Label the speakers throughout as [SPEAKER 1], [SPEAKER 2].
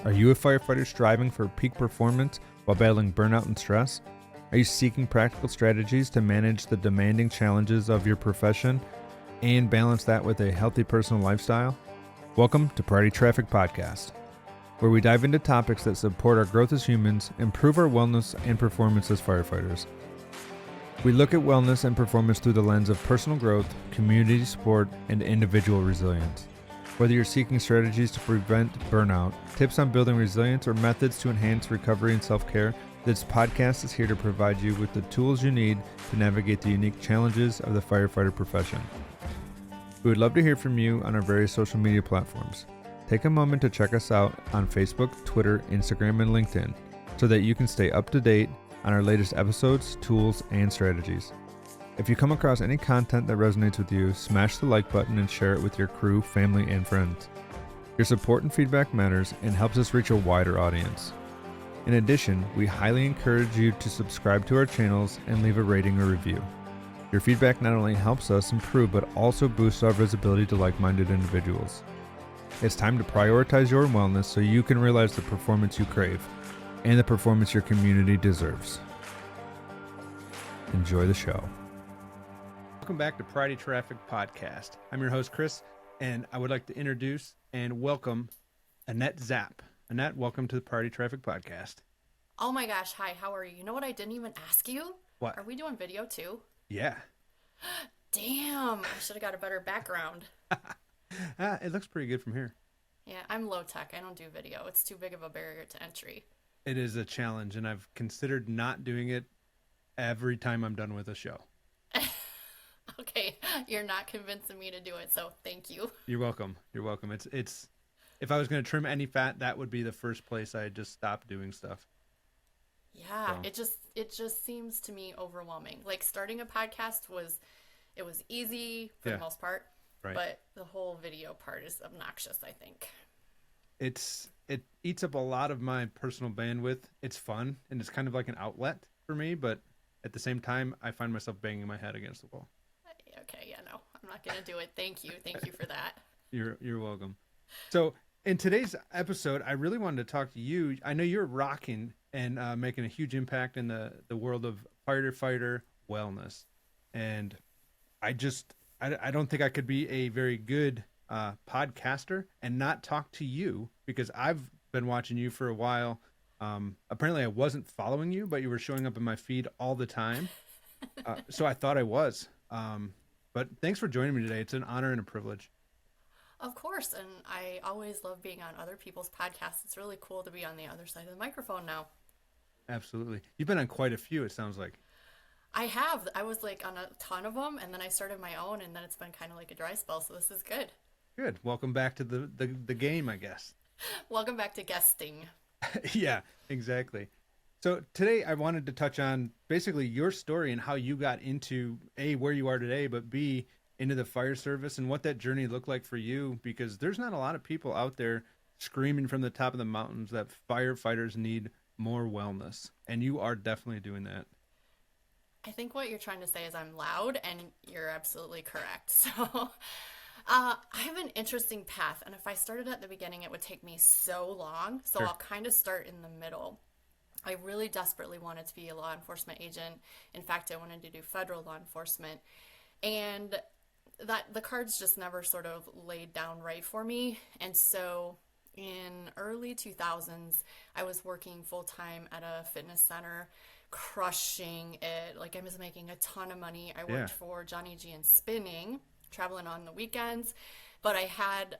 [SPEAKER 1] Are you a firefighter striving for peak performance while battling burnout and stress? Are you seeking practical strategies to manage the demanding challenges of your profession and balance that with a healthy personal lifestyle? Welcome to Priority Traffic Podcast, where we dive into topics that support our growth as humans, improve our wellness and performance as firefighters. We look at wellness and performance through the lens of personal growth, community support, and individual resilience. Whether you're seeking strategies to prevent burnout, tips on building resilience, or methods to enhance recovery and self-care, this podcast is here to provide you with the tools you need to navigate the unique challenges of the firefighter profession. We would love to hear from you on our various social media platforms. Take a moment to check us out on Facebook, Twitter, Instagram, and LinkedIn so that you can stay up to date on our latest episodes, tools, and strategies. If you come across any content that resonates with you, smash the like button and share it with your crew, family, and friends. Your support and feedback matters and helps us reach a wider audience. In addition, we highly encourage you to subscribe to our channels and leave a rating or review. Your feedback not only helps us improve, but also boosts our visibility to like-minded individuals. It's time to prioritize your wellness so you can realize the performance you crave and the performance your community deserves. Enjoy the show. Welcome back to Priority Traffic Podcast. I'm your host, Chris, and I would like to introduce and welcome Annette Zapp. Annette, welcome to the Priority Traffic Podcast.
[SPEAKER 2] Oh my gosh, hi, how are you? You know what I didn't even ask you?
[SPEAKER 1] What?
[SPEAKER 2] Are we doing video too?
[SPEAKER 1] Yeah.
[SPEAKER 2] Damn, I should have got a better background.
[SPEAKER 1] It looks pretty good from here.
[SPEAKER 2] Yeah, I'm low tech. I don't do video. It's too big of a barrier to entry.
[SPEAKER 1] It is a challenge, and I've considered not doing it every time I'm done with a show.
[SPEAKER 2] Okay, you're not convincing me to do it, so thank you.
[SPEAKER 1] You're welcome. You're welcome. It's if I was going to trim any fat, that would be the first place I'd just stop doing stuff.
[SPEAKER 2] Yeah,
[SPEAKER 1] So.
[SPEAKER 2] it just seems to me overwhelming. Like starting a podcast was easy for the most part,
[SPEAKER 1] right.
[SPEAKER 2] But the whole video part is obnoxious, I think.
[SPEAKER 1] It eats up a lot of my personal bandwidth. It's fun, and it's kind of like an outlet for me, but at the same time, I find myself banging my head against the wall.
[SPEAKER 2] Okay, yeah, no, I'm not going to do it. Thank you for that.
[SPEAKER 1] You're welcome. So in today's episode, I really wanted to talk to you. I know you're rocking and making a huge impact in the world of firefighter wellness. And I don't think I could be a very good podcaster and not talk to you, because I've been watching you for a while. Apparently I wasn't following you, but you were showing up in my feed all the time. So I thought I was. But thanks for joining me today. It's an honor and a privilege.
[SPEAKER 2] Of course, and I always love being on other people's podcasts. It's really cool to be on the other side of the microphone now.
[SPEAKER 1] Absolutely. You've been on quite a few, it sounds like.
[SPEAKER 2] I have. I was like on a ton of them, and then I started my own, and then it's been kind of like a dry spell, so this is good.
[SPEAKER 1] Good. Welcome back to the game, I guess.
[SPEAKER 2] Welcome back to guesting.
[SPEAKER 1] Yeah, exactly. So today I wanted to touch on basically your story and how you got into A, where you are today, but B, into the fire service and what that journey looked like for you, because there's not a lot of people out there screaming from the top of the mountains that firefighters need more wellness. And you are definitely doing that.
[SPEAKER 2] I think what you're trying to say is I'm loud, and you're absolutely correct. So I have an interesting path, and if I started at the beginning, it would take me so long. So
[SPEAKER 1] Sure.
[SPEAKER 2] I'll kind of start in the middle. I really desperately wanted to be a law enforcement agent. In fact, I wanted to do federal law enforcement. And that the cards just never sort of laid down right for me. And so in early 2000s, I was working full-time at a fitness center, crushing it. Like, I was making a ton of money. I worked for Johnny G and Spinning, traveling on the weekends. But I had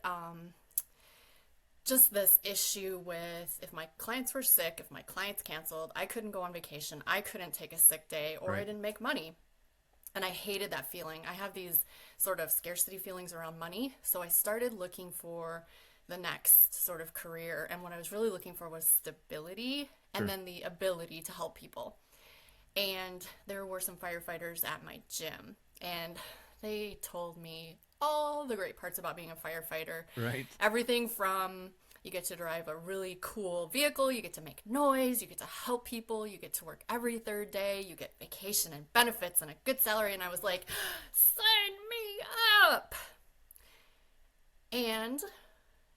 [SPEAKER 2] just this issue with, if my clients were sick, if my clients canceled, I couldn't go on vacation, I couldn't take a sick day, or I didn't make money. And I hated that feeling. I have these sort of scarcity feelings around money. So I started looking for the next sort of career. And what I was really looking for was stability and then the ability to help people. And there were some firefighters at my gym, and they told me all the great parts about being a firefighter.
[SPEAKER 1] Right.
[SPEAKER 2] Everything from you get to drive a really cool vehicle, you get to make noise, you get to help people, you get to work every third day, you get vacation and benefits and a good salary. And I was like, sign me up. And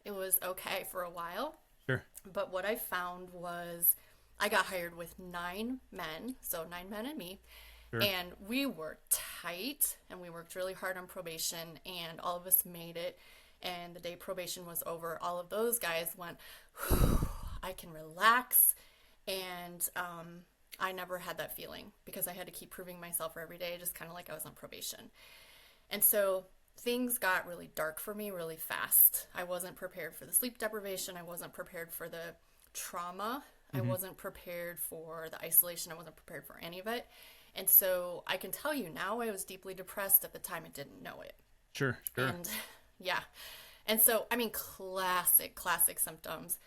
[SPEAKER 2] It was okay for a while.
[SPEAKER 1] Sure.
[SPEAKER 2] But what I found was I got hired with 9 men, so 9 men and me.
[SPEAKER 1] Sure.
[SPEAKER 2] And we were tight and we worked really hard on probation, and all of us made it. And the day probation was over, all of those guys went, "Whew, I can relax." And I never had that feeling because I had to keep proving myself every day, just kind of like I was on probation. And so things got really dark for me really fast. I wasn't prepared for the sleep deprivation. I wasn't prepared for the trauma. I wasn't prepared for the isolation. I wasn't prepared for any of it. And so I can tell you now I was deeply depressed. At the time I didn't know it.
[SPEAKER 1] Sure.
[SPEAKER 2] And yeah. And so, I mean, classic symptoms.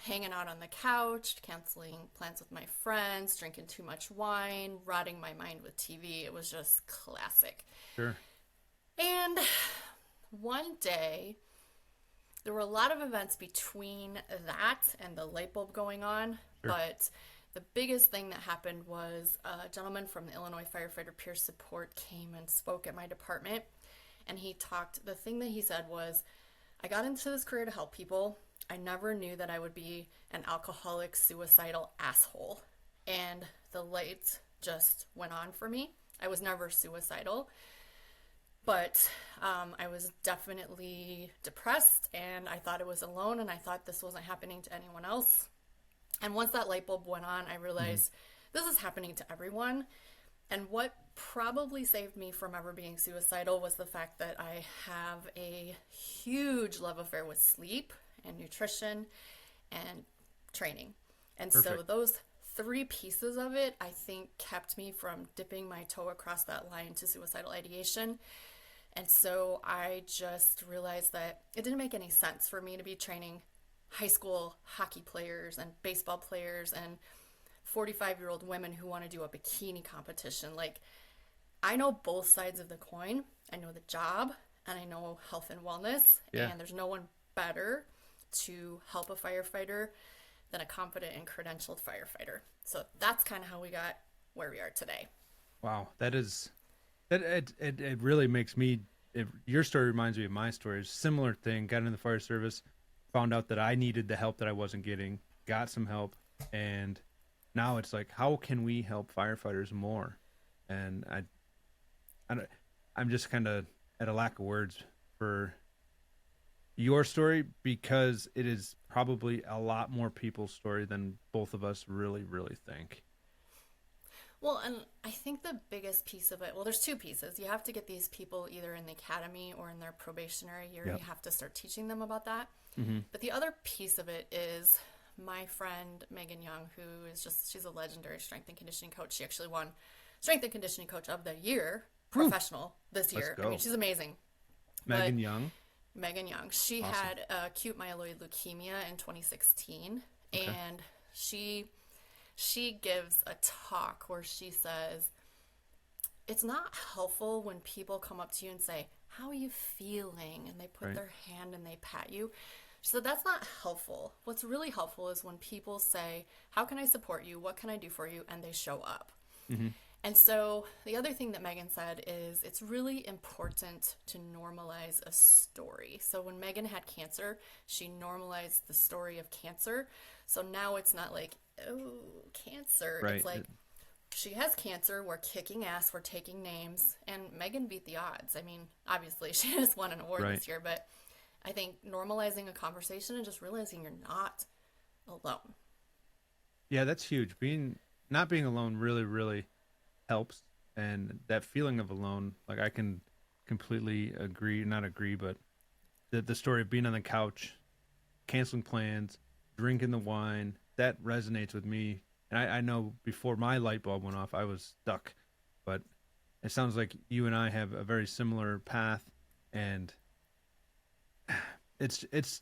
[SPEAKER 2] Hanging out on the couch, canceling plans with my friends, drinking too much wine, rotting my mind with TV. It was just classic.
[SPEAKER 1] Sure.
[SPEAKER 2] And one day, there were a lot of events between that and the light bulb going on.
[SPEAKER 1] Sure.
[SPEAKER 2] But the biggest thing that happened was a gentleman from the Illinois Firefighter Peer Support came and spoke at my department. And the thing that he said was, I got into this career to help people. I never knew that I would be an alcoholic, suicidal asshole. And the light just went on for me. I was never suicidal, but I was definitely depressed, and I thought I was alone, and I thought this wasn't happening to anyone else. And once that light bulb went on, I realized this is happening to everyone. And what probably saved me from ever being suicidal was the fact that I have a huge love affair with sleep and nutrition and training. And
[SPEAKER 1] Perfect.
[SPEAKER 2] so those 3 pieces of it, I think, kept me from dipping my toe across that line to suicidal ideation. And so I just realized that it didn't make any sense for me to be training high school hockey players and baseball players and 45-year-old women who want to do a bikini competition. Like, I know both sides of the coin. I know the job, and I know health and wellness.
[SPEAKER 1] Yeah.
[SPEAKER 2] And there's no one better to help a firefighter than a competent and credentialed firefighter. So that's kind of how we got where we are today.
[SPEAKER 1] Wow. It really makes me, your story reminds me of my story. It's a similar thing. Got into the fire service, found out that I needed the help that I wasn't getting, got some help, and now it's like, how can we help firefighters more? And I'm just kind of at a lack of words for your story, because it is probably a lot more people's story than both of us really think.
[SPEAKER 2] Well, and I think the biggest piece of it, well, there's 2 pieces. You have to get these people either in the academy or in their probationary year.
[SPEAKER 1] Yep.
[SPEAKER 2] You have to start teaching them about that.
[SPEAKER 1] Mm-hmm.
[SPEAKER 2] But the other piece of it is my friend Megan Young, who is she's a legendary strength and conditioning coach. She actually won Strength and Conditioning Coach of the Year, professional, this year.
[SPEAKER 1] Let's go.
[SPEAKER 2] I mean, she's amazing.
[SPEAKER 1] Megan Young.
[SPEAKER 2] Megan Young. She
[SPEAKER 1] Awesome.
[SPEAKER 2] had acute myeloid leukemia in 2016,
[SPEAKER 1] Okay.
[SPEAKER 2] and she gives a talk where she says, it's not helpful when people come up to you and say, how are you feeling? And they put
[SPEAKER 1] Right.
[SPEAKER 2] their hand and they pat you. So that's not helpful. What's really helpful is when people say, how can I support you? What can I do for you? And they show up.
[SPEAKER 1] Mm-hmm.
[SPEAKER 2] And so the other thing that Megan said is it's really important to normalize a story. So when Megan had cancer, she normalized the story of cancer. So now it's not like, oh, cancer.
[SPEAKER 1] Right.
[SPEAKER 2] It's like, she has cancer, we're kicking ass, we're taking names, and Megan beat the odds. I mean, obviously she just won an award
[SPEAKER 1] Right.
[SPEAKER 2] this year, but I think normalizing a conversation and just realizing you're not alone.
[SPEAKER 1] Yeah, that's huge. Not being alone really helps, and that feeling of alone, like, I can completely not agree, but the story of being on the couch, canceling plans, drinking the wine, that resonates with me. And I know before my light bulb went off, I was stuck, but it sounds like you and I have a very similar path, and it's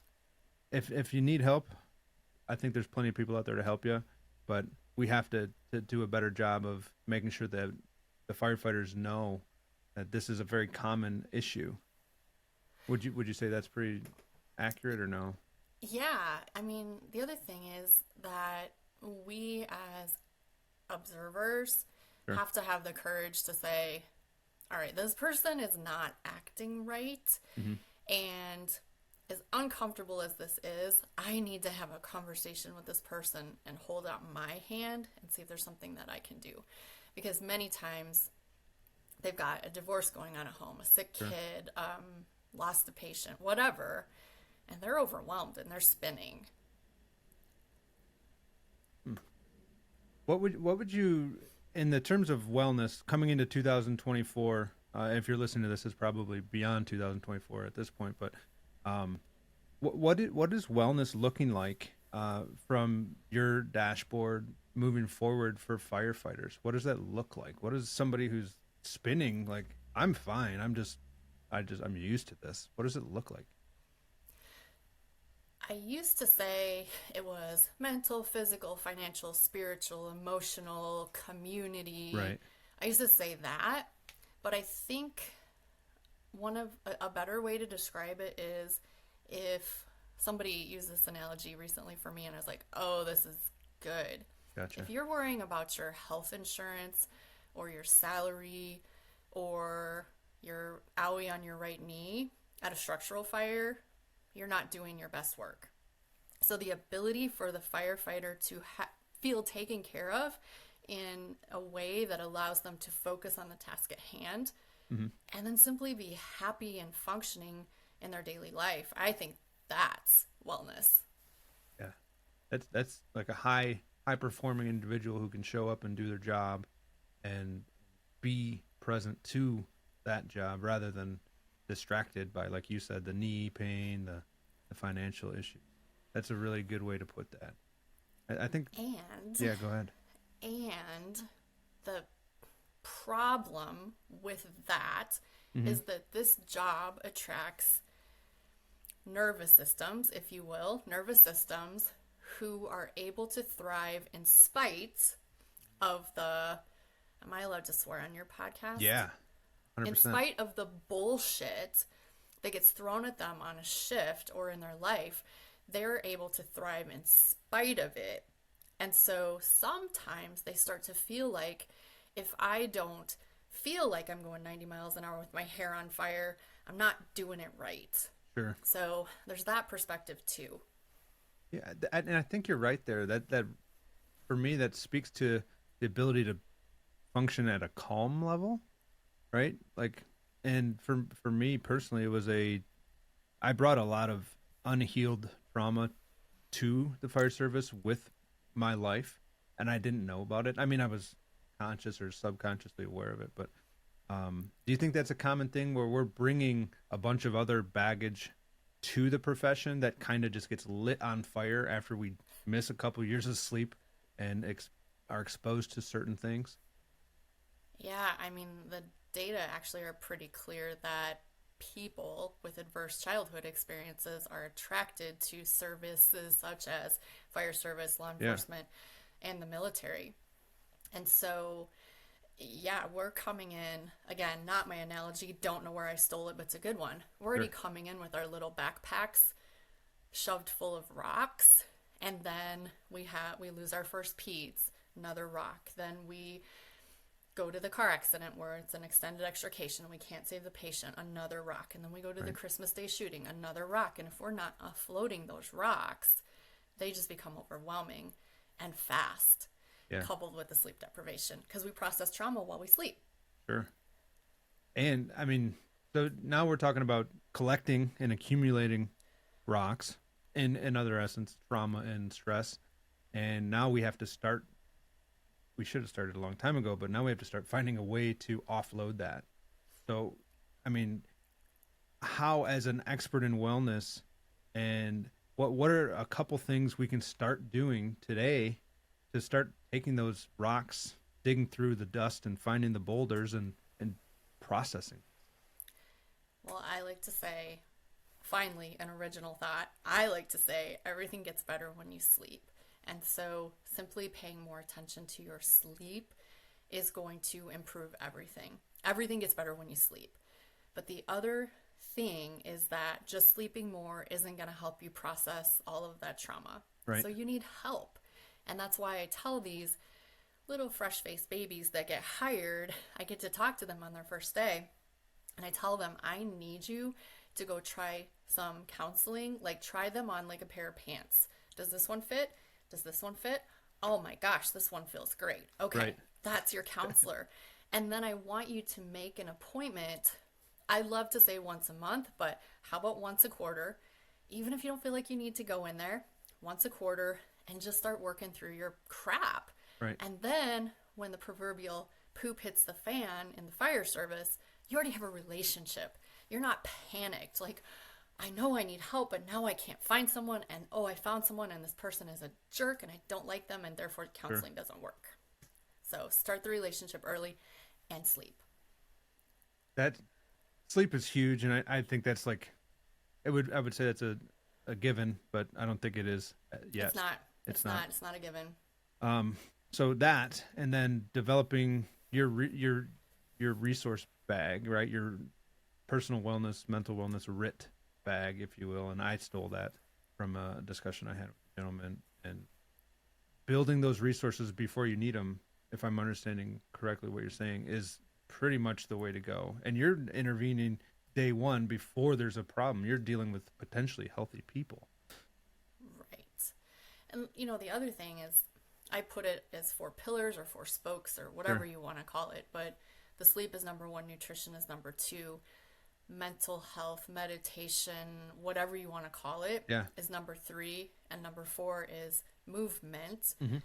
[SPEAKER 1] if you need help, I think there's plenty of people out there to help you, but we have to do a better job of making sure that the firefighters know that this is a very common issue. Would you say that's pretty accurate or no?
[SPEAKER 2] Yeah, I mean, the other thing is that we as observers
[SPEAKER 1] Sure.
[SPEAKER 2] have to have the courage to say, all right, this person is not acting right
[SPEAKER 1] Mm-hmm.
[SPEAKER 2] and is uncomfortable as this is, I need to have a conversation with this person and hold out my hand and see if there's something that I can do. Because many times they've got a divorce going on at home, a sick kid, lost a patient, whatever, and they're overwhelmed and they're spinning.
[SPEAKER 1] What would you, in the terms of wellness, coming into 2024? If you're listening to this, it's probably beyond 2024 at this point. But what is wellness looking like from your dashboard moving forward for firefighters? What does that look like? What is somebody who's spinning like, I'm fine, I'm used to this? What does it look like?
[SPEAKER 2] I used to say it was mental, physical, financial, spiritual, emotional, community.
[SPEAKER 1] Right.
[SPEAKER 2] I used to say that, but I think a better way to describe it is if somebody used this analogy recently for me and I was like, oh, this is good.
[SPEAKER 1] Gotcha.
[SPEAKER 2] If you're worrying about your health insurance or your salary or your owie on your right knee at a structural fire, you're not doing your best work. So the ability for the firefighter to feel taken care of in a way that allows them to focus on the task at hand, and then simply be happy and functioning in their daily life, I think that's wellness.
[SPEAKER 1] Yeah, that's like a high performing individual who can show up and do their job and be present to that job rather than distracted by, like you said, the knee pain, the financial issue. That's a really good way to put that. I think.
[SPEAKER 2] And
[SPEAKER 1] yeah, go ahead.
[SPEAKER 2] And the problem with that is that this job attracts nervous systems, if you will, who are able to thrive in spite of the. Am I allowed to swear on your podcast?
[SPEAKER 1] Yeah. 100%.
[SPEAKER 2] In spite of the bullshit that gets thrown at them on a shift or in their life, they're able to thrive in spite of it. And so sometimes they start to feel like, if I don't feel like I'm going 90 miles an hour with my hair on fire, I'm not doing it right.
[SPEAKER 1] Sure.
[SPEAKER 2] So there's that perspective too.
[SPEAKER 1] Yeah, and I think you're right there. That for me, that speaks to the ability to function at a calm level. Right? Like, and for me personally, I brought a lot of unhealed trauma to the fire service with my life, and I didn't know about it. I mean, I was conscious or subconsciously aware of it, but do you think that's a common thing where we're bringing a bunch of other baggage to the profession that kind of just gets lit on fire after we miss a couple years of sleep and are exposed to certain things?
[SPEAKER 2] Yeah, I mean, the data actually are pretty clear that people with adverse childhood experiences are attracted to services such as fire service, law enforcement, and the military. And so, yeah, we're coming in, again, not my analogy, don't know where I stole it, but it's a good one. We're already coming in with our little backpacks shoved full of rocks, and then we lose our first peds, another rock. Then we go to the car accident where it's an extended extrication and we can't save the patient, another rock. And then we go to the Christmas Day shooting, another rock. And if we're not offloading those rocks, they just become overwhelming and fast, coupled with the sleep deprivation, because we process trauma while we sleep.
[SPEAKER 1] Sure. And I mean, so now we're talking about collecting and accumulating rocks, in other essence, trauma and stress. And now we have to start. We should have started a long time ago, but now we have to start finding a way to offload that. So, I mean, how, as an expert in wellness, and what are a couple things we can start doing today to start taking those rocks, digging through the dust and finding the boulders and processing?
[SPEAKER 2] Well, I like to say, finally, an original thought. I like to say everything gets better when you sleep. And so simply paying more attention to your sleep is going to improve everything. Everything gets better when you sleep. But the other thing is that just sleeping more isn't going to help you process all of that trauma.
[SPEAKER 1] Right.
[SPEAKER 2] So you need help. And that's why I tell these little fresh-faced babies that get hired, I get to talk to them on their first day, and I tell them, I need you to go try some counseling, like try them on like a pair of pants. Does this one fit? Does this one fit? Oh my gosh, this one feels great. Okay,
[SPEAKER 1] Right.
[SPEAKER 2] that's your counselor. And then I want you to make an appointment. I love to say once a month, but how about once a quarter? Even if you don't feel like you need to go in there, once a quarter, and just start working through your crap.
[SPEAKER 1] Right.
[SPEAKER 2] And then when the proverbial poop hits the fan in the fire service, you already have a relationship. You're not panicked. Like, I know I need help, but now I can't find someone. And oh, I found someone and this person is a jerk and I don't like them and therefore counseling doesn't work. So start the relationship early and sleep.
[SPEAKER 1] That sleep is huge, and I think that's like I would say that's a given, but I don't think it is yet.
[SPEAKER 2] It's not. It's not. It's not a given.
[SPEAKER 1] So that, and then developing your resource bag, right? Your personal wellness, mental wellness RIT bag, if you will. And I stole that from a discussion I had with a gentleman. And building those resources before you need them, if I'm understanding correctly what you're saying, is pretty much the way to go. And you're intervening day one before there's a problem. You're dealing with potentially healthy people.
[SPEAKER 2] Right. And, you know, the other thing is I put it as 4 pillars or 4 spokes or whatever you want to call it. But the sleep is number 1, nutrition is number 2, mental health, meditation, whatever you want to call it, is number 3. And number 4 is movement.
[SPEAKER 1] Mm-hmm.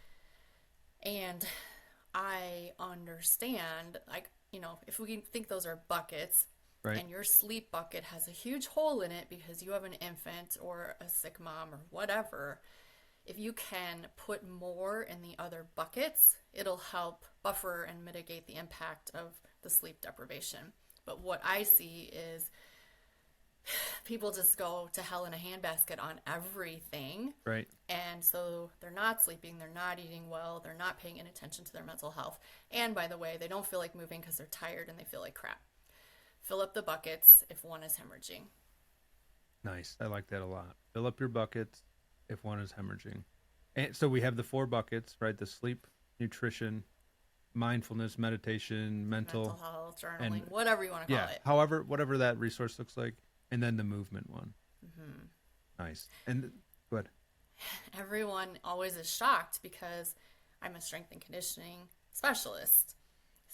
[SPEAKER 2] And I understand, like, you know, if we think those are buckets,
[SPEAKER 1] right,
[SPEAKER 2] and your sleep bucket has a huge hole in it because you have an infant or a sick mom or whatever, if you can put more in the other buckets, it'll help buffer and mitigate the impact of the sleep deprivation. But what I see is people just go to hell in a handbasket on everything.
[SPEAKER 1] Right.
[SPEAKER 2] And so they're not sleeping, they're not eating well, they're not paying any attention to their mental health. And by the way, they don't feel like moving because they're tired and they feel like crap. Fill up the buckets if one is hemorrhaging.
[SPEAKER 1] Nice. I like that a lot. Fill up your buckets if one is hemorrhaging. And so we have the 4 buckets, right? The sleep, nutrition, mindfulness, meditation, mental
[SPEAKER 2] health, journaling, whatever you want to call it.
[SPEAKER 1] However, whatever that resource looks like. And then the movement one.
[SPEAKER 2] Mm-hmm.
[SPEAKER 1] Nice. And go ahead.
[SPEAKER 2] Everyone always is shocked because I'm a strength and conditioning specialist.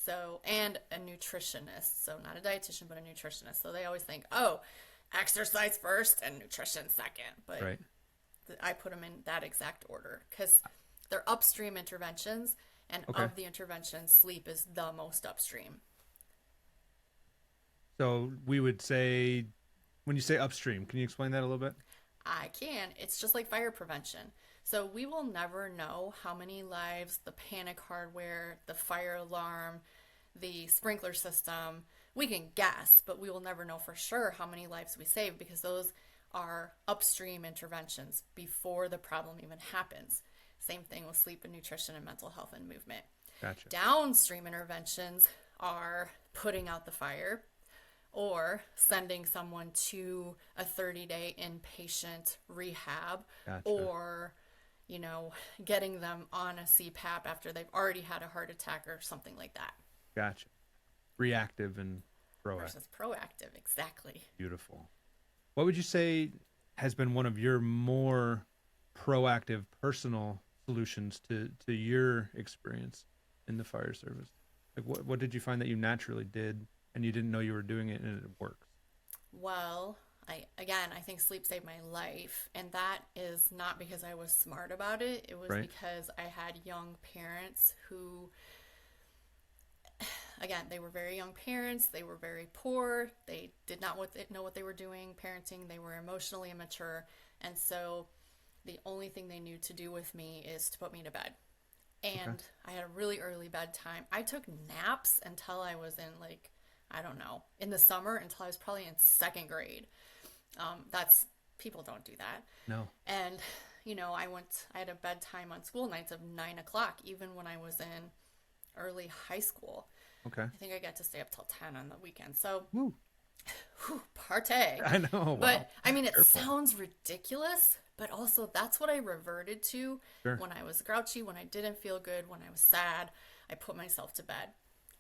[SPEAKER 2] So, and a nutritionist. So not a dietitian, but a nutritionist. So they always think, oh, exercise first and nutrition second. But
[SPEAKER 1] right.
[SPEAKER 2] I put them in that exact order because they're upstream interventions. And of the interventions, sleep is the most upstream.
[SPEAKER 1] So we would say, when you say upstream, can you explain that a little bit?
[SPEAKER 2] I can. It's just like fire prevention. So we will never know how many lives the panic hardware, the fire alarm, the sprinkler system, we can guess, but we will never know for sure how many lives we save because those are upstream interventions before the problem even happens. Same thing with sleep and nutrition and mental health and movement.
[SPEAKER 1] Gotcha.
[SPEAKER 2] Downstream interventions are putting out the fire, or sending someone to a 30-day inpatient rehab, or, you know, getting them on a CPAP after they've already had a heart attack or something like that.
[SPEAKER 1] Gotcha. Reactive and proactive.
[SPEAKER 2] Versus proactive, exactly.
[SPEAKER 1] Beautiful. What would you say has been one of your more proactive personal solutions to your experience in the fire service? Like what did you find that you naturally did and you didn't know you were doing it and it works?
[SPEAKER 2] Well, I think sleep saved my life. And that is not because I was smart about it. It was because I had young parents who, again, they were very young parents. They were very poor. They did not know what they were doing, parenting. They were emotionally immature. And so the only thing they knew to do with me is to put me to bed. And I had a really early bedtime. I took naps until I was in in the summer until I was probably in 2nd grade. People don't do that.
[SPEAKER 1] No.
[SPEAKER 2] And, you know, I had a bedtime on school nights of 9 o'clock, even when I was in early high school.
[SPEAKER 1] Okay.
[SPEAKER 2] I think I got to stay up till 10 on the weekend. So,
[SPEAKER 1] woo,
[SPEAKER 2] partay.
[SPEAKER 1] I know.
[SPEAKER 2] But,
[SPEAKER 1] wow.
[SPEAKER 2] I mean, it sounds ridiculous, but also that's what I reverted to when I was grouchy, when I didn't feel good, when I was sad. I put myself to bed.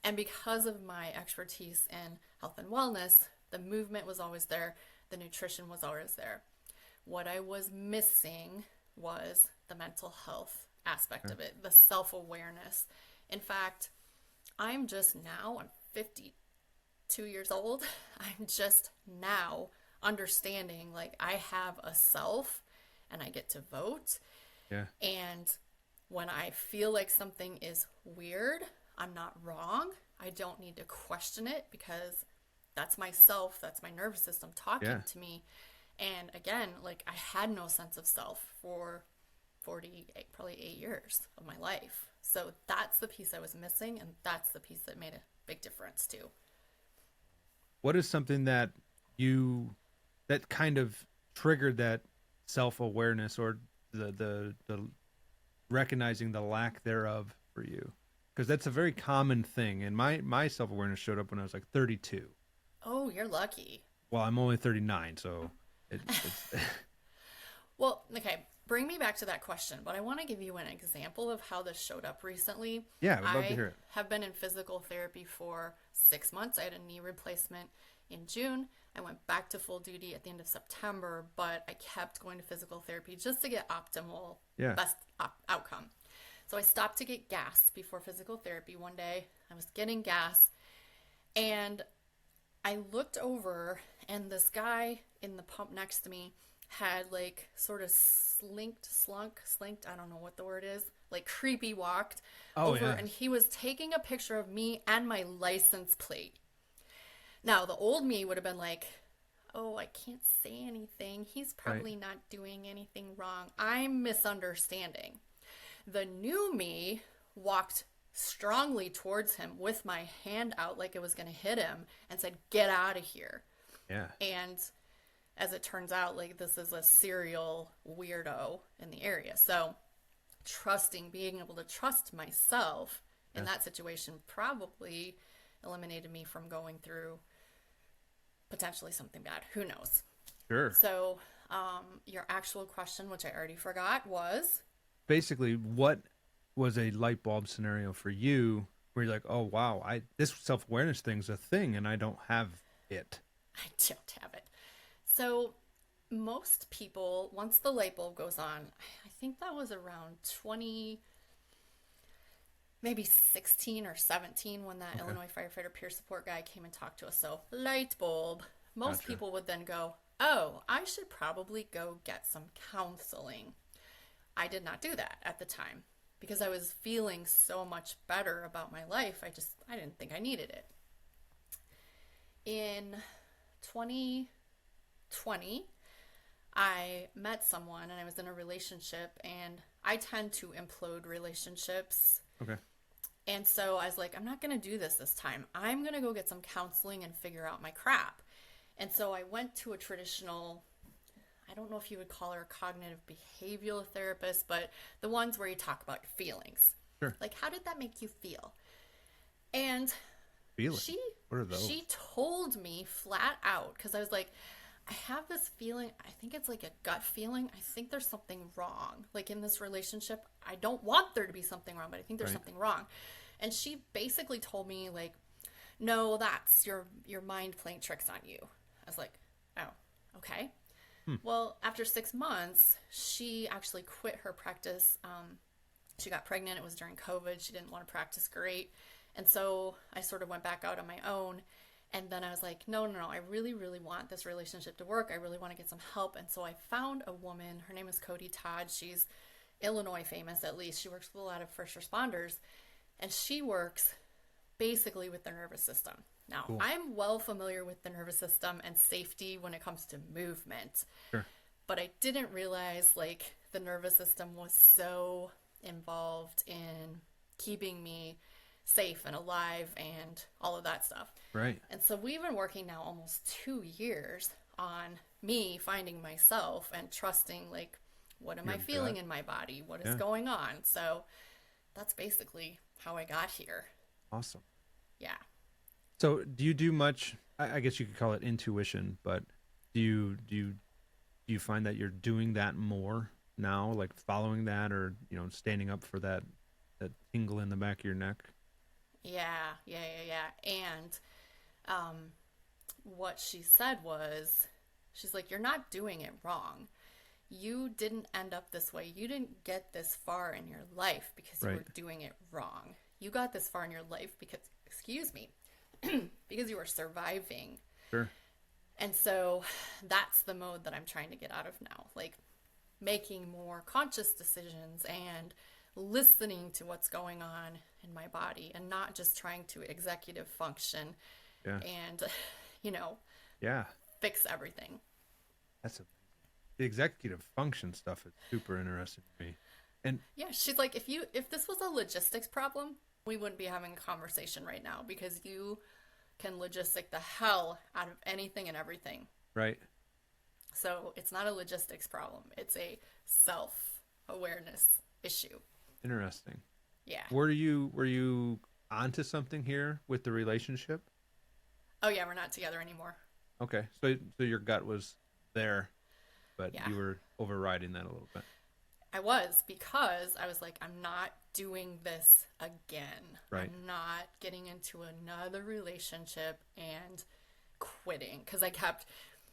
[SPEAKER 2] And because of my expertise in health and wellness, the movement was always there. The nutrition was always there. What I was missing was the mental health aspect of it, the self-awareness. In fact, I'm 52 years old. I'm just now understanding like I have a self and I get to vote.
[SPEAKER 1] Yeah.
[SPEAKER 2] And when I feel like something is weird, I'm not wrong. I don't need to question it because that's myself, that's my nervous system talking to me. And again, like I had no sense of self for 48, probably 8 years of my life. So that's the piece I was missing, and that's the piece that made a big difference too.
[SPEAKER 1] What is something that kind of triggered that self-awareness or the recognizing the lack thereof for you? Because that's a very common thing, and my self-awareness showed up when I was like 32.
[SPEAKER 2] Oh, you're lucky.
[SPEAKER 1] Well, I'm only 39, so it's
[SPEAKER 2] Well, okay, bring me back to that question, but I want to give you an example of how this showed up recently.
[SPEAKER 1] Yeah, I would love to hear it.
[SPEAKER 2] I have been in physical therapy for 6 months. I had a knee replacement in June. I went back to full duty at the end of September, but I kept going to physical therapy just to get optimal, best outcome. So I stopped to get gas before physical therapy one day. I was getting gas, and I looked over, and this guy in the pump next to me had like sort of slinked, I don't know what the word is, like creepy walked over, and he was taking a picture of me and my license plate. Now, the old me would have been like, oh, I can't say anything. He's probably not doing anything wrong. I'm misunderstanding. The new me walked strongly towards him with my hand out like it was going to hit him and said, get out of here.
[SPEAKER 1] Yeah.
[SPEAKER 2] And as it turns out, like this is a serial weirdo in the area. So being able to trust myself in that situation probably eliminated me from going through potentially something bad. Who knows?
[SPEAKER 1] Sure.
[SPEAKER 2] So your actual question, which I already forgot, was?
[SPEAKER 1] Basically, what was a light bulb scenario for you where you're like, oh, wow, this self-awareness thing's a thing and I don't have it?
[SPEAKER 2] I don't have it. So most people, once the light bulb goes on, I think that was around 16 or 17 when that Illinois firefighter peer support guy came and talked to us. So light bulb. Most people would then go, oh, I should probably go get some counseling. I did not do that at the time because I was feeling so much better about my life. I didn't think I needed it. In 2020, I met someone and I was in a relationship, and I tend to implode relationships.
[SPEAKER 1] Okay.
[SPEAKER 2] And so I was like, I'm not going to do this time. I'm going to go get some counseling and figure out my crap. And so I went to a traditional, I don't know if you would call her a cognitive behavioral therapist, but the ones where you talk about your feelings.
[SPEAKER 1] Sure.
[SPEAKER 2] Like, how did that make you feel? And
[SPEAKER 1] feelings? What are those?
[SPEAKER 2] She told me flat out, because I was like, I have this feeling, I think it's like a gut feeling. I think there's something wrong. Like in this relationship, I don't want there to be something wrong, but I think there's something wrong. And she basically told me like, no, that's your mind playing tricks on you. I was like, oh, okay. Well, after 6 months, she actually quit her practice. She got pregnant. It was during COVID. She didn't want to practice great. And so I sort of went back out on my own. And then I was like, no, I really, really want this relationship to work. I really want to get some help. And so I found a woman. Her name is Cody Todd. She's Illinois famous, at least. She works with a lot of first responders. And she works basically with the nervous system. Now, cool. I'm well familiar with the nervous system and safety when it comes to movement.
[SPEAKER 1] Sure.
[SPEAKER 2] But I didn't realize, like, the nervous system was so involved in keeping me safe and alive and all of that stuff.
[SPEAKER 1] Right.
[SPEAKER 2] And so we've been working now almost 2 years on me finding myself and trusting, like, what am I feeling in my body? What is going on? So that's basically how I got here.
[SPEAKER 1] Awesome.
[SPEAKER 2] Yeah.
[SPEAKER 1] So do you do much, I guess you could call it intuition, but do you find that you're doing that more now, like following that, or, standing up for that tingle in the back of your neck?
[SPEAKER 2] Yeah. And what she said was, She's like, you're not doing it wrong. You didn't end up this way. You didn't get this far in your life because you were doing it wrong. You got this far in your life because, excuse me, because you were surviving.
[SPEAKER 1] Sure.
[SPEAKER 2] And so that's the mode that I'm trying to get out of now. Like making more conscious decisions and listening to what's going on in my body and not just trying to executive function and, fix everything.
[SPEAKER 1] The executive function stuff is super interesting to me. And
[SPEAKER 2] yeah, she's like, if this was a logistics problem, we wouldn't be having a conversation right now because you can logistic the hell out of anything and everything.
[SPEAKER 1] Right.
[SPEAKER 2] So it's not a logistics problem. It's a self-awareness issue.
[SPEAKER 1] Interesting.
[SPEAKER 2] Yeah.
[SPEAKER 1] Were you onto something here with the relationship?
[SPEAKER 2] Oh yeah, we're not together anymore.
[SPEAKER 1] Okay. So your gut was there, but
[SPEAKER 2] Yeah.
[SPEAKER 1] you were overriding that a little bit.
[SPEAKER 2] I was, because I was like, I'm not doing this again.
[SPEAKER 1] Right.
[SPEAKER 2] I'm not getting into another relationship and quitting. Because I kept,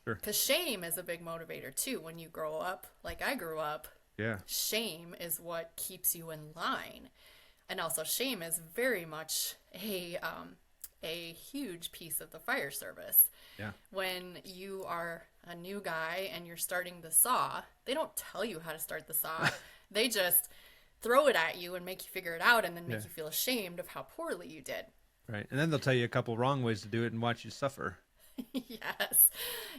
[SPEAKER 2] because shame is a big motivator too. When you grow up, like I grew up, shame is what keeps you in line. And also shame is very much a huge piece of the fire service.
[SPEAKER 1] Yeah.
[SPEAKER 2] When you are a new guy and you're starting the saw, they don't tell you how to start the saw. They just throw it at you and make you figure it out and then make you feel ashamed of how poorly you did.
[SPEAKER 1] Right. And then they'll tell you a couple wrong ways to do it and watch you suffer.
[SPEAKER 2] Yes.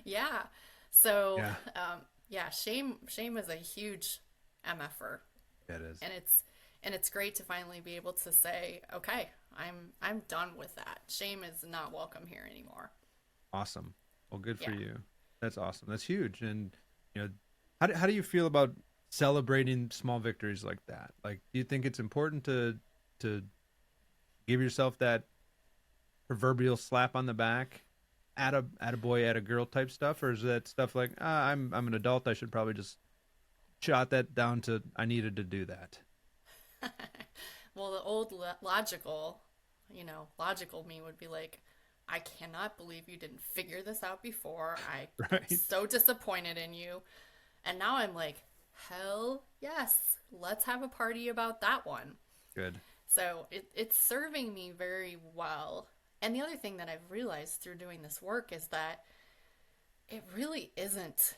[SPEAKER 2] Yeah. So, shame is a huge MFer.
[SPEAKER 1] It is.
[SPEAKER 2] And it's great to finally be able to say, okay, I'm done with that. Shame is not welcome here anymore.
[SPEAKER 1] Awesome. Well, good for you. That's awesome. That's huge. And how do you feel about celebrating small victories like that? Like, do you think it's important to give yourself that proverbial slap on the back, at a boy, at a girl type stuff, or is that stuff like, I'm an adult, I should probably just jot that down to I needed to do that?
[SPEAKER 2] Well, the old logical me would be like, I cannot believe you didn't figure this out before. I'm so disappointed in you. And now I'm like, hell yes, let's have a party about that one.
[SPEAKER 1] Good.
[SPEAKER 2] So it's serving me very well. And the other thing that I've realized through doing this work is that it really isn't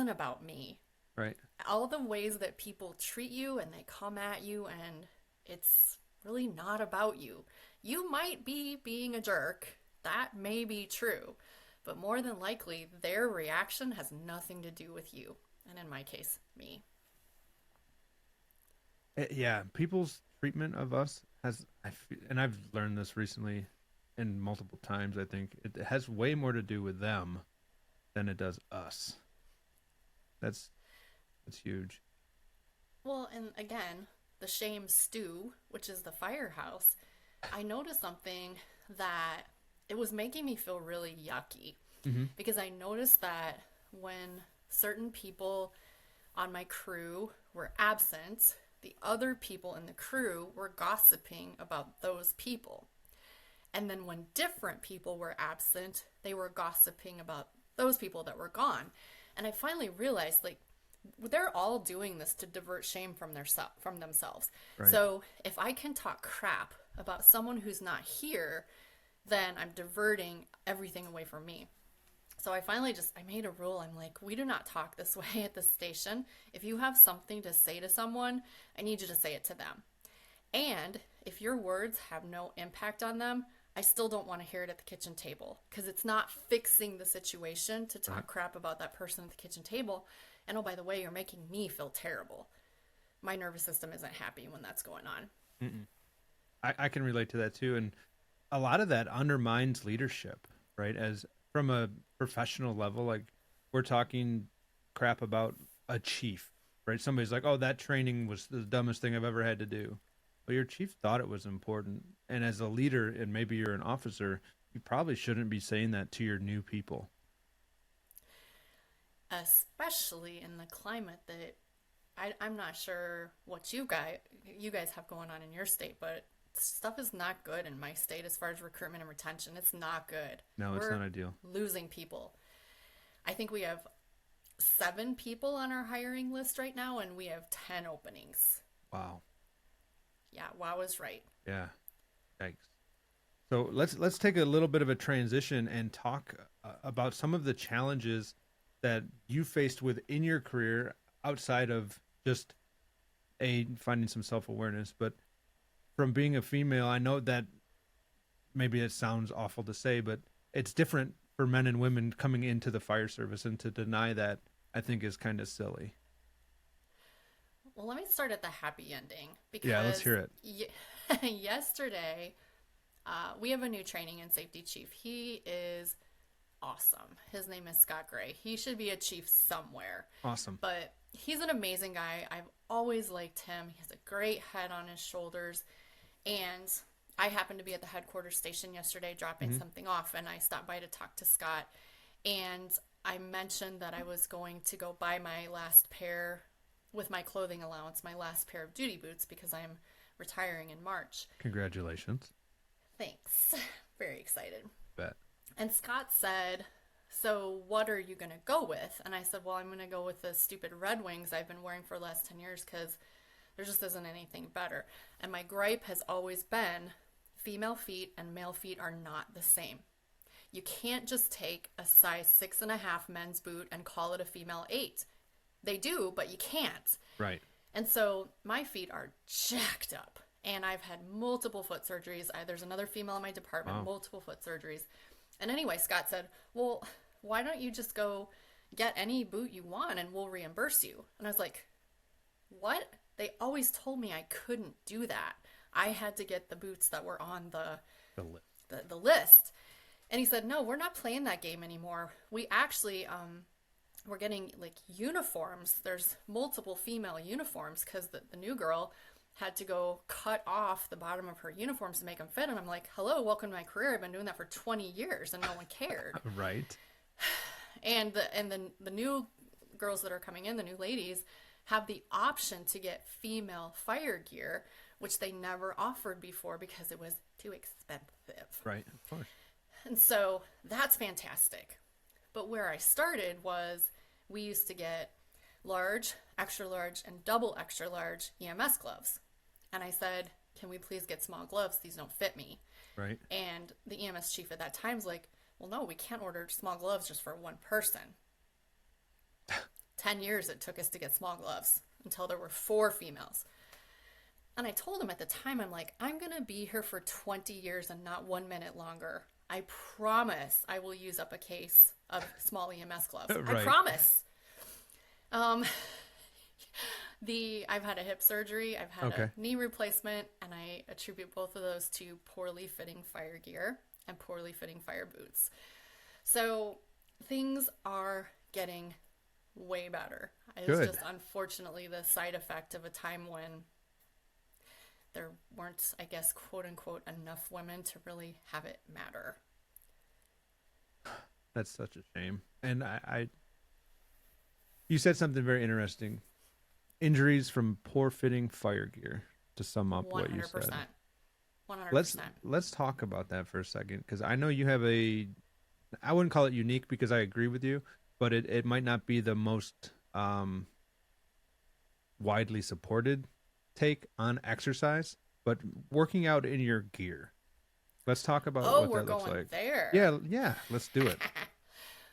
[SPEAKER 2] about me.
[SPEAKER 1] Right.
[SPEAKER 2] All the ways that people treat you and they come at you, and it's really not about you. You might be being a jerk. That may be true. But more than likely, their reaction has nothing to do with you. And in my case, me.
[SPEAKER 1] Yeah. People's treatment of us and I've learned this recently and multiple times, I think, it has way more to do with them than it does us. That's huge.
[SPEAKER 2] Well, and again, the shame stew, which is the firehouse, I noticed something that it was making me feel really yucky. Mm-hmm. Because I noticed that when certain people on my crew were absent, the other people in the crew were gossiping about those people. And then when different people were absent, they were gossiping about those people that were gone. And I finally realized, like, they're all doing this to divert shame from themselves. Right. So if I can talk crap about someone who's not here, then I'm diverting everything away from me. So I finally I made a rule. I'm like, we do not talk this way at the station. If you have something to say to someone, I need you to say it to them. And if your words have no impact on them, I still don't want to hear it at the kitchen table, because it's not fixing the situation to talk crap about that person at the kitchen table. And oh, by the way, you're making me feel terrible. My nervous system isn't happy when that's going on.
[SPEAKER 1] I can relate to that too. And a lot of that undermines leadership, right? As from a professional level, like we're talking crap about a chief, right? Somebody's like, oh, that training was the dumbest thing I've ever had to do. Well, your chief thought it was important. And as a leader, and maybe you're an officer, you probably shouldn't be saying that to your new people.
[SPEAKER 2] Especially in the climate that I'm not sure what you guys have going on in your state, but stuff is not good in my state as far as recruitment and retention. It's not good.
[SPEAKER 1] No, it's not ideal.
[SPEAKER 2] Losing people. I think we have 7 people on our hiring list right now, and we have 10 openings.
[SPEAKER 1] Wow.
[SPEAKER 2] Yeah, wow is right.
[SPEAKER 1] Yeah. Thanks. So let's take a little bit of a transition and talk about some of the challenges that you faced within your career outside of just finding some self-awareness, but from being a female, I know that maybe it sounds awful to say, but it's different for men and women coming into the fire service, and to deny that, I think, is kind of silly.
[SPEAKER 2] Well, let me start at the happy ending, because
[SPEAKER 1] Yeah, let's hear it.
[SPEAKER 2] Yesterday, we have a new training and safety chief. He is awesome. His name is Scott Gray. He should be a chief somewhere.
[SPEAKER 1] Awesome.
[SPEAKER 2] But he's an amazing guy. I've always liked him. He has a great head on his shoulders. And I happened to be at the headquarters station yesterday dropping something off, and I stopped by to talk to Scott. And I mentioned that I was going to go buy my last pair with my clothing allowance, my last pair of duty boots, because I'm retiring in March.
[SPEAKER 1] Congratulations.
[SPEAKER 2] Thanks. Very excited.
[SPEAKER 1] Bet.
[SPEAKER 2] And Scott said, so what are you going to go with? And I said, well, I'm going to go with the stupid Red Wings I've been wearing for the last 10 years because there just isn't anything better. And my gripe has always been female feet and male feet are not the same. You can't just take a size 6.5 men's boot and call it a female 8. They do, but you can't.
[SPEAKER 1] Right.
[SPEAKER 2] And so my feet are jacked up. And I've had multiple foot surgeries. There's another female in my department, multiple foot surgeries. And anyway, Scott said, well, why don't you just go get any boot you want and we'll reimburse you? And I was like, what? They always told me I couldn't do that. I had to get the boots that were on the list. And he said, no, we're not playing that game anymore. We actually, we're getting like uniforms. There's multiple female uniforms because the new girl had to go cut off the bottom of her uniforms to make them fit. And I'm like, hello, welcome to my career. I've been doing that for 20 years and no one cared.
[SPEAKER 1] Right.
[SPEAKER 2] And the new girls that are coming in, the new ladies, have the option to get female fire gear, which they never offered before because it was too expensive.
[SPEAKER 1] Right, of course.
[SPEAKER 2] And so that's fantastic. But where I started was we used to get large, extra large, and double extra large EMS gloves. And I said, can we please get small gloves? These don't fit me.
[SPEAKER 1] Right.
[SPEAKER 2] And the EMS chief at that time was like, well, no, we can't order small gloves just for one person. 10 years it took us to get small gloves until there were 4 females. And I told him at the time, I'm like, I'm going to be here for 20 years and not 1 minute longer. I promise I will use up a case of small EMS gloves.
[SPEAKER 1] Right.
[SPEAKER 2] I promise. I've had a hip surgery, I've had a knee replacement, and I attribute both of those to poorly fitting fire gear and poorly fitting fire boots. So things are getting way better. It's just unfortunately the side effect of a time when there weren't, I guess, quote unquote, enough women to really have it matter.
[SPEAKER 1] That's such a shame. And you said something very interesting. Injuries from poor fitting fire gear, to sum up 100%. What you said.
[SPEAKER 2] 100%.
[SPEAKER 1] Let's talk about that for a second, because I know you have I wouldn't call it unique because I agree with you, but it might not be the most widely supported take on exercise, but working out in your gear. Let's talk about what that looks like.
[SPEAKER 2] We're going there.
[SPEAKER 1] Yeah, let's do it.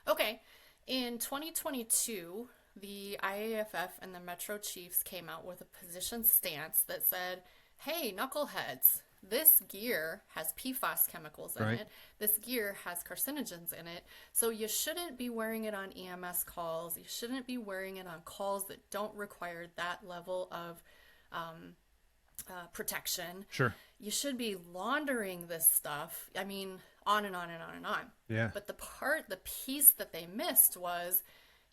[SPEAKER 2] Okay. In 2022, the IAFF and the Metro Chiefs came out with a position stance that said, hey, knuckleheads, this gear has PFAS chemicals in it. This gear has carcinogens in it. So you shouldn't be wearing it on EMS calls. You shouldn't be wearing it on calls that don't require that level of protection.
[SPEAKER 1] Sure.
[SPEAKER 2] You should be laundering this stuff. I mean, on and on and on and on.
[SPEAKER 1] Yeah.
[SPEAKER 2] But the piece that they missed was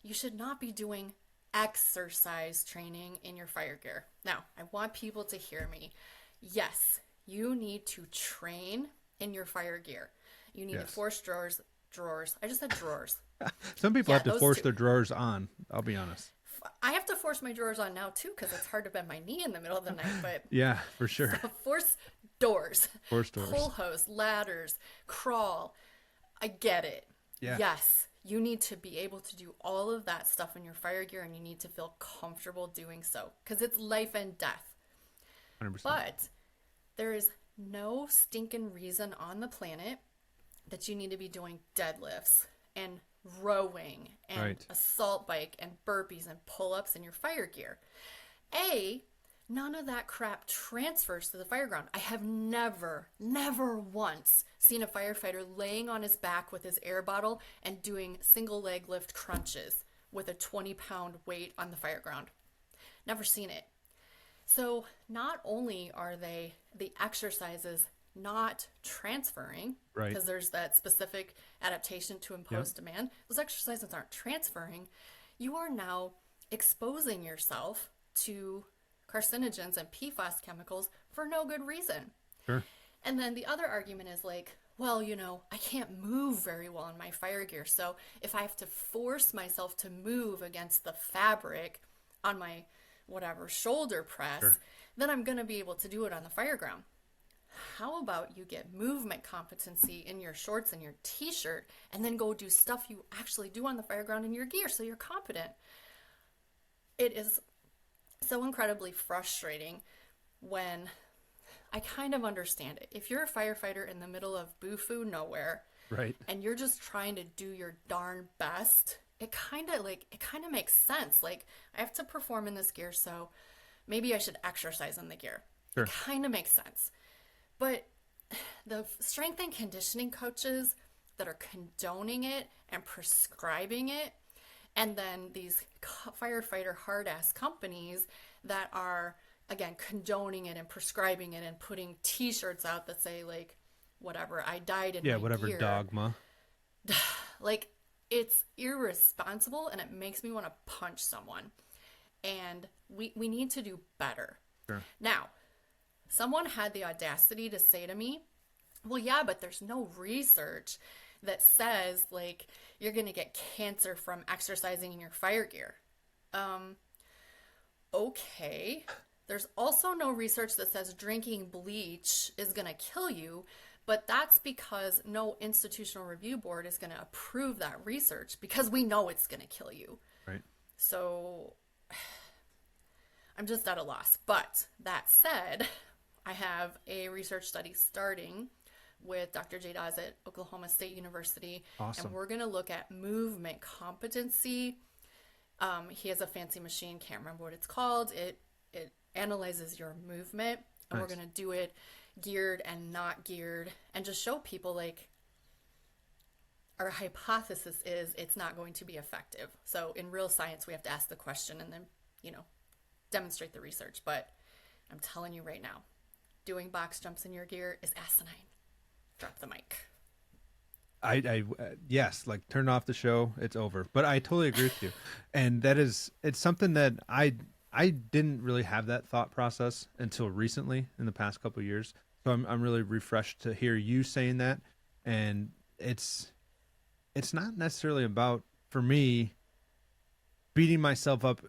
[SPEAKER 2] you should not be doing exercise training in your fire gear. Now, I want people to hear me. Yes, you need to train in your fire gear. You need to force drawers. I just said drawers.
[SPEAKER 1] Some people have to force their drawers on, I'll be honest.
[SPEAKER 2] I have to force my drawers on now too because it's hard to bend my knee in the middle of the night. But
[SPEAKER 1] yeah, for sure.
[SPEAKER 2] So force doors,
[SPEAKER 1] pull hose,
[SPEAKER 2] ladders, crawl. I get it.
[SPEAKER 1] Yeah.
[SPEAKER 2] Yes, You need to be able to do all of that stuff in your fire gear, and you need to feel comfortable doing so because it's life and death.
[SPEAKER 1] 100%.
[SPEAKER 2] But there is no stinking reason on the planet that you need to be doing deadlifts and rowing and
[SPEAKER 1] Right.
[SPEAKER 2] assault bike and burpees and pull-ups in your fire gear. None of that crap transfers to the fire ground. I have never once seen a firefighter laying on his back with his air bottle and doing single leg lift crunches with a 20-pound weight on the fire ground. Never seen it. So not only are the exercises not transferring,
[SPEAKER 1] Right.
[SPEAKER 2] because there's that specific adaptation to impose demand, those exercises aren't transferring. You are now exposing yourself to carcinogens and PFAS chemicals for no good reason.
[SPEAKER 1] Sure.
[SPEAKER 2] And then the other argument is like, well, I can't move very well in my fire gear. So if I have to force myself to move against the fabric on my whatever shoulder press, then I'm going to be able to do it on the fire ground. How about you get movement competency in your shorts and your t-shirt and then go do stuff you actually do on the fire ground in your gear so you're competent? It is so incredibly frustrating when I kind of understand it. If you're a firefighter in the middle of boo-foo nowhere,
[SPEAKER 1] Right.
[SPEAKER 2] and you're just trying to do your darn best, it kind of makes sense. Like, I have to perform in this gear, so maybe I should exercise in the gear.
[SPEAKER 1] Sure.
[SPEAKER 2] It kind of makes sense. But the strength and conditioning coaches that are condoning it and prescribing it, and then these firefighter hard-ass companies that are, again, condoning it and prescribing it and putting t-shirts out that say, like, whatever, I died in my
[SPEAKER 1] whatever
[SPEAKER 2] gear.
[SPEAKER 1] dogma.
[SPEAKER 2] Like, it's irresponsible, and it makes me want to punch someone. And we need to do better.
[SPEAKER 1] Sure.
[SPEAKER 2] Now, someone had the audacity to say to me, well, yeah, but there's no research that says, like, you're going to get cancer from exercising in your fire gear. Okay. There's also no research that says drinking bleach is going to kill you, but that's because no institutional review board is going to approve that research because we know it's going to kill you.
[SPEAKER 1] Right.
[SPEAKER 2] So I'm just at a loss. But that said, I have a research study starting with Dr. J. Dawes at Oklahoma State University.
[SPEAKER 1] Awesome. And
[SPEAKER 2] we're going to look at movement competency. He has a fancy machine, can't remember what it's called. It analyzes your movement, and
[SPEAKER 1] Nice.
[SPEAKER 2] we're going to do it geared and not geared, and just show people, like, our hypothesis is it's not going to be effective. So in real science, we have to ask the question and then, demonstrate the research. But I'm telling you right now, doing box jumps in your gear is asinine. Drop the mic.
[SPEAKER 1] Yes, like turn off the show, it's over. But I totally agree with you. And it's something that I didn't really have that thought process until recently in the past couple of years. So I'm really refreshed to hear you saying that. And it's not necessarily about, for me, beating myself up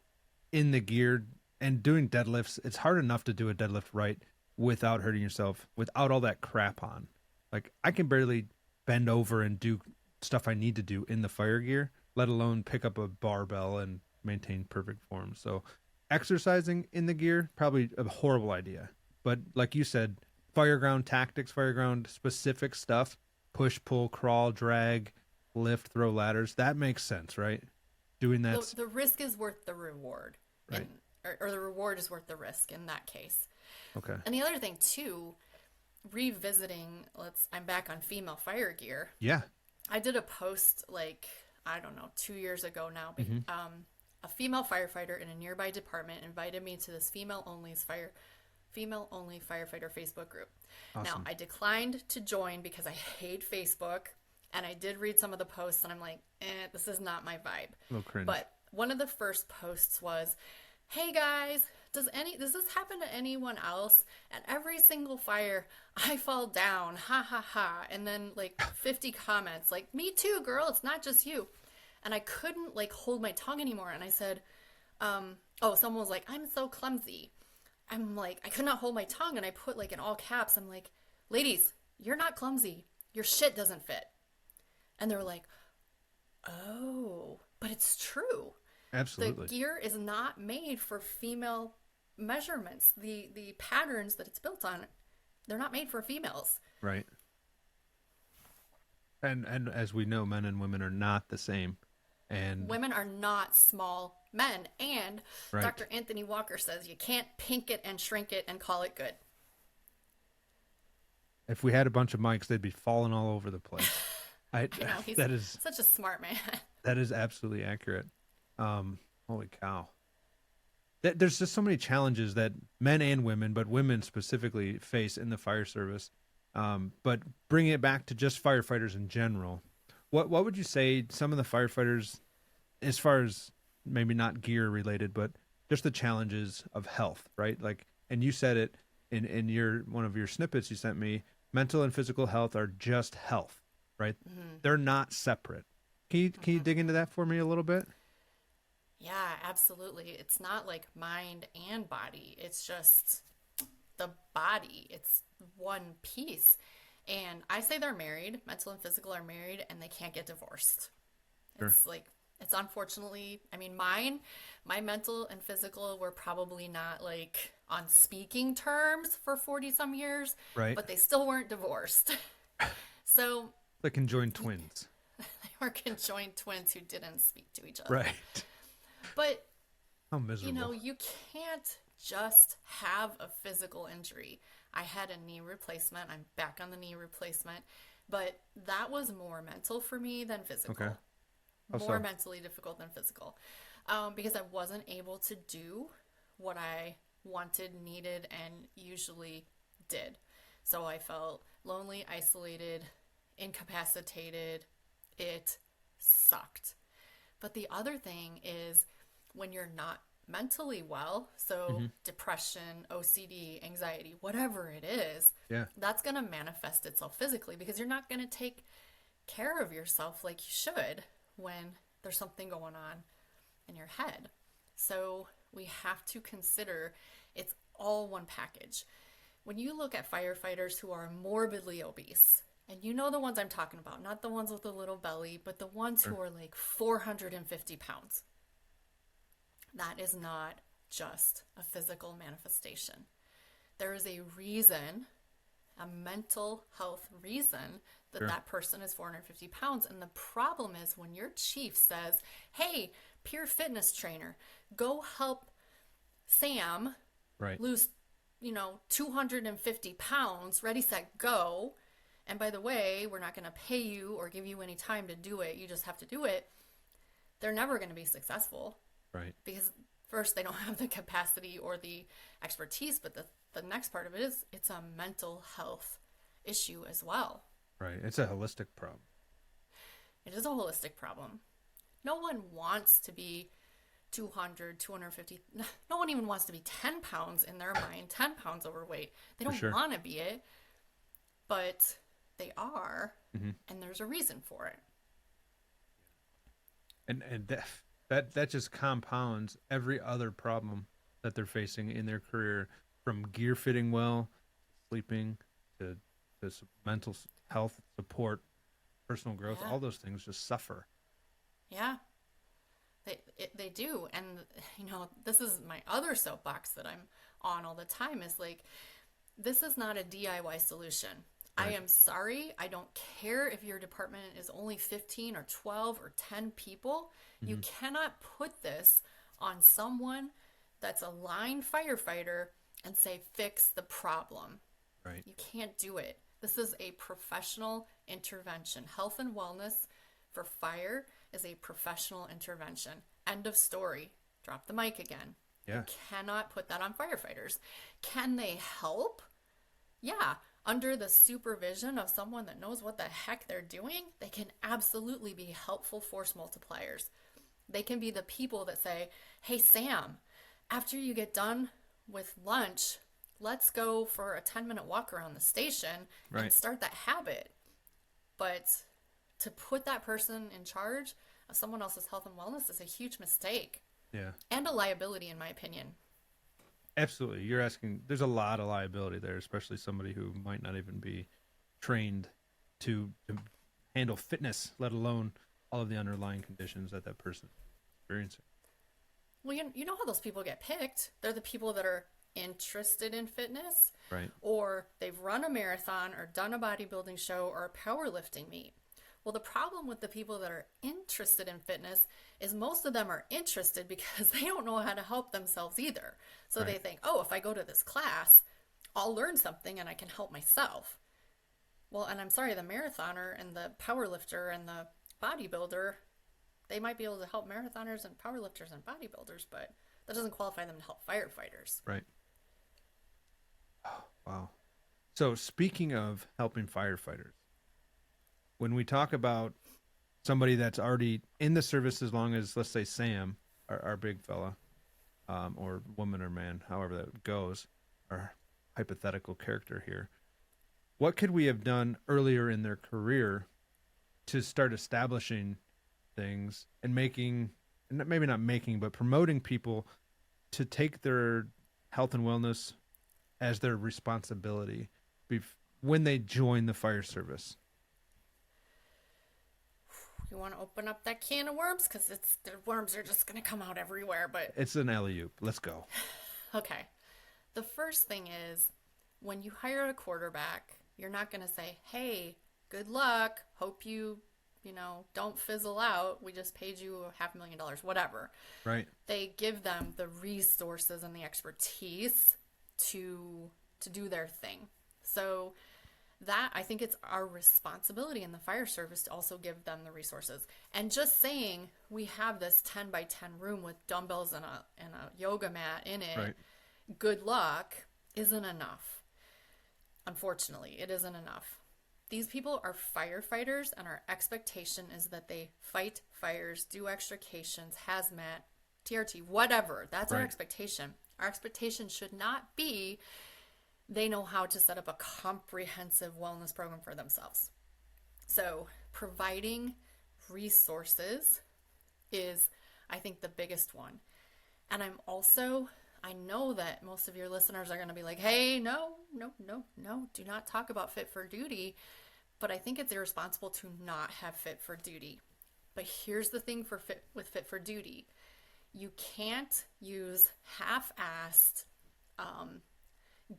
[SPEAKER 1] in the gear and doing deadlifts. It's hard enough to do a deadlift right without hurting yourself, without all that crap on. Like, I can barely bend over and do stuff I need to do in the fire gear, let alone pick up a barbell and maintain perfect form. So exercising in the gear, probably a horrible idea. But like you said, fireground tactics, fireground specific stuff, push, pull, crawl, drag, lift, throw ladders, that makes sense, right? Doing that.
[SPEAKER 2] The risk is worth the reward.
[SPEAKER 1] Right.
[SPEAKER 2] Or the reward is worth the risk in that case.
[SPEAKER 1] Okay.
[SPEAKER 2] And the other thing, too, revisiting, I'm back on female fire gear.
[SPEAKER 1] Yeah.
[SPEAKER 2] I did a post, 2 years ago now. A female firefighter in a nearby department invited me to this female-only firefighter Facebook group.
[SPEAKER 1] Awesome.
[SPEAKER 2] Now, I declined to join because I hate Facebook, and I did read some of the posts, and I'm like, this is not my vibe.
[SPEAKER 1] A little cringe.
[SPEAKER 2] But one of the first posts was, hey guys, does this happen to anyone else? At every single fire, I fall down, ha ha ha. And then 50 comments, like, me too, girl, it's not just you. And I couldn't hold my tongue anymore. And I said, someone was like, I'm so clumsy. I'm like, I could not hold my tongue. And I put in all caps, I'm like, ladies, you're not clumsy. Your shit doesn't fit. And they were like, Oh, but it's true. The
[SPEAKER 1] Absolutely.
[SPEAKER 2] gear is not made for female measurements. The patterns that it's built on, they're not made for females.
[SPEAKER 1] Right. And as we know, men and women are not the same. And
[SPEAKER 2] Women are not small men. And
[SPEAKER 1] right.
[SPEAKER 2] Dr. Anthony Walker says you can't pink it and shrink it and call it good.
[SPEAKER 1] If we had a bunch of mics, they'd be falling all over the place. I
[SPEAKER 2] I know, he's
[SPEAKER 1] that is
[SPEAKER 2] such a smart man.
[SPEAKER 1] that is absolutely accurate. Holy cow. There's just so many challenges that men and women, but women specifically, face in the fire service. But bringing it back to just firefighters in general, what would you say some of the firefighters, as far as maybe not gear related, but just the challenges of health, right? Like, and you said it in your one of your snippets you sent me. Mental and physical health are just health, right? They're not separate. Can you dig into that for me a little bit?
[SPEAKER 2] Yeah, absolutely. It's not like mind and body. It's just the body. It's one piece. And I say they're married, mental and physical are married, and they can't get divorced.
[SPEAKER 1] Sure.
[SPEAKER 2] It's like, it's unfortunately, I mean, my mental and physical were probably not like on speaking terms for 40 some years,
[SPEAKER 1] Right.
[SPEAKER 2] but they still weren't divorced. So
[SPEAKER 1] Like conjoined twins.
[SPEAKER 2] they were conjoined twins who didn't speak to each other.
[SPEAKER 1] Right.
[SPEAKER 2] But
[SPEAKER 1] How
[SPEAKER 2] you
[SPEAKER 1] miserable.
[SPEAKER 2] know, you can't just have a physical injury. I had a knee replacement. I'm back on the knee replacement. But that was more mental for me than physical.
[SPEAKER 1] Okay. How
[SPEAKER 2] More
[SPEAKER 1] so?
[SPEAKER 2] mentally difficult than physical. Because I wasn't able to do what I wanted, needed, and usually did. So I felt lonely, isolated, incapacitated. It sucked. But the other thing is when you're not mentally well, so depression, OCD, anxiety, whatever it is,
[SPEAKER 1] Yeah.
[SPEAKER 2] that's going to manifest itself physically because you're not going to take care of yourself like you should when there's something going on in your head. So we have to consider it's all one package. When you look at firefighters who are morbidly obese, and you know the ones I'm talking about, not the ones with a little belly, but the ones who are like 450 pounds. That is not just a physical manifestation. There is a reason, a mental health reason, that
[SPEAKER 1] Sure.
[SPEAKER 2] that person is 450 pounds. And the problem is when your chief says, hey, peer fitness trainer, go help Sam
[SPEAKER 1] Right.
[SPEAKER 2] lose, 250 pounds, ready, set, go. And by the way, we're not going to pay you or give you any time to do it. You just have to do it. They're never going to be successful
[SPEAKER 1] Right.
[SPEAKER 2] because first, they don't have the capacity or the expertise. But the next part of it is it's a mental health issue as well.
[SPEAKER 1] Right. It's a holistic problem.
[SPEAKER 2] It is a holistic problem. No one wants to be 200, 250. No one even wants to be 10 pounds in their mind, 10 pounds overweight. They don't
[SPEAKER 1] sure.
[SPEAKER 2] want to be it, but they are, and there's a reason for it.
[SPEAKER 1] And that just compounds every other problem that they're facing in their career, from gear fitting well, sleeping, to mental health support, personal growth.
[SPEAKER 2] Yeah.
[SPEAKER 1] All those things just suffer.
[SPEAKER 2] Yeah, they do. And, this is my other soapbox that I'm on all the time is like, this is not a DIY solution. I
[SPEAKER 1] Right.
[SPEAKER 2] am sorry. I don't care if your department is only 15 or 12 or 10 people. You cannot put this on someone that's a line firefighter and say, fix the problem.
[SPEAKER 1] Right.
[SPEAKER 2] You can't do it. This is a professional intervention. Health and wellness for fire is a professional intervention. End of story. Drop the mic again.
[SPEAKER 1] Yeah.
[SPEAKER 2] You cannot put that on firefighters. Can they help? Yeah. Under the supervision of someone that knows what the heck they're doing, they can absolutely be helpful force multipliers. They can be the people that say, hey, Sam, after you get done with lunch, let's go for a 10-minute walk around the station
[SPEAKER 1] Right.
[SPEAKER 2] and start that habit. But to put that person in charge of someone else's health and wellness is a huge mistake
[SPEAKER 1] Yeah.
[SPEAKER 2] and a liability, in my opinion.
[SPEAKER 1] Absolutely. You're asking, there's a lot of liability there, especially somebody who might not even be trained to handle fitness, let alone all of the underlying conditions that that person is experiencing.
[SPEAKER 2] Well, you know how those people get picked? They're the people that are interested in fitness,
[SPEAKER 1] Right.
[SPEAKER 2] or they've run a marathon or done a bodybuilding show or a powerlifting meet. Well, the problem with the people that are interested in fitness is most of them are interested because they don't know how to help themselves either. So they
[SPEAKER 1] Right.
[SPEAKER 2] think, oh, if I go to this class, I'll learn something and I can help myself. Well, and I'm sorry, the marathoner and the powerlifter and the bodybuilder, they might be able to help marathoners and powerlifters and bodybuilders, but that doesn't qualify them to help firefighters.
[SPEAKER 1] Right. Oh, wow. So speaking of helping firefighters, when we talk about somebody that's already in the service, as long as, let's say, Sam, our big fella, or woman or man, however that goes, our hypothetical character here, what could we have done earlier in their career to start establishing things and making, maybe not making, but promoting people to take their health and wellness as their responsibility when they join the fire service?
[SPEAKER 2] You want to open up that can of worms? Because the worms are just going to come out everywhere. But
[SPEAKER 1] It's an alley-oop. Let's go.
[SPEAKER 2] okay. The first thing is when you hire a quarterback, you're not going to say, hey, good luck. Hope you don't fizzle out. We just paid you $500,000, whatever.
[SPEAKER 1] Right.
[SPEAKER 2] They give them the resources and the expertise to do their thing. So that, I think it's our responsibility in the fire service to also give them the resources. And just saying we have this 10 by 10 room with dumbbells and a yoga mat in it,
[SPEAKER 1] Right.
[SPEAKER 2] good luck, isn't enough. Unfortunately, it isn't enough. These people are firefighters, and our expectation is that they fight fires, do extrications, hazmat, TRT, whatever. That's our
[SPEAKER 1] Right.
[SPEAKER 2] expectation. Our expectation should not be they know how to set up a comprehensive wellness program for themselves. So providing resources is, I think, the biggest one. And I know that most of your listeners are going to be like, hey, no, do not talk about fit for duty. But I think it's irresponsible to not have fit for duty. But here's the thing with fit for duty. You can't use half-assed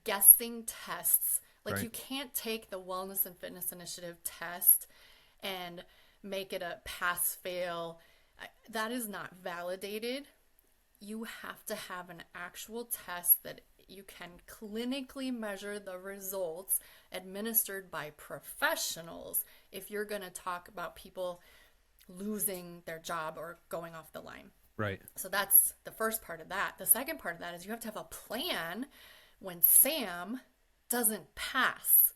[SPEAKER 2] guessing tests. Like
[SPEAKER 1] Right.
[SPEAKER 2] you can't take the Wellness and Fitness Initiative test and make it a pass-fail. That is not validated. You have to have an actual test that you can clinically measure the results administered by professionals if you're going to talk about people losing their job or going off the line.
[SPEAKER 1] Right.
[SPEAKER 2] So that's the first part of that. The second part of that is you have to have a plan when Sam doesn't pass.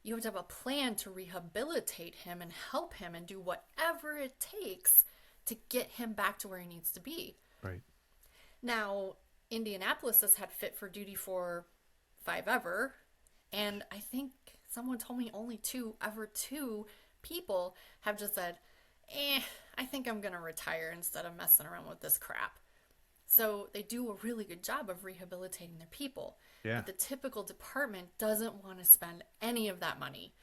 [SPEAKER 2] You have to have a plan to rehabilitate him and help him and do whatever it takes to get him back to where he needs to be.
[SPEAKER 1] Right.
[SPEAKER 2] Now, Indianapolis has had fit for duty for 5 ever, and I think someone told me only two people have just said, I think I'm going to retire instead of messing around with this crap. So they do a really good job of rehabilitating their people.
[SPEAKER 1] Yeah.
[SPEAKER 2] But the typical department doesn't want to spend any of that money.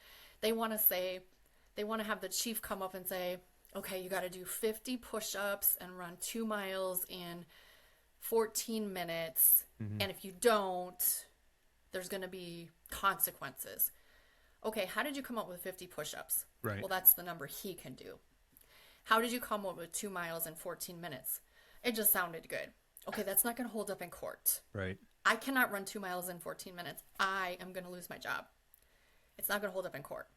[SPEAKER 2] They want to have the chief come up and say, okay, you got to do 50 push-ups and run 2 miles in 14 minutes.
[SPEAKER 1] Mm-hmm.
[SPEAKER 2] And if you don't, there's going to be consequences. Okay, how did you come up with 50 push-ups?
[SPEAKER 1] Right.
[SPEAKER 2] Well, that's the number he can do. How did you come up with 2 miles in 14 minutes? It just sounded good. Okay, that's not going to hold up in court.
[SPEAKER 1] Right.
[SPEAKER 2] I cannot run 2 miles in 14 minutes. I am going to lose my job. It's not going to hold up in court.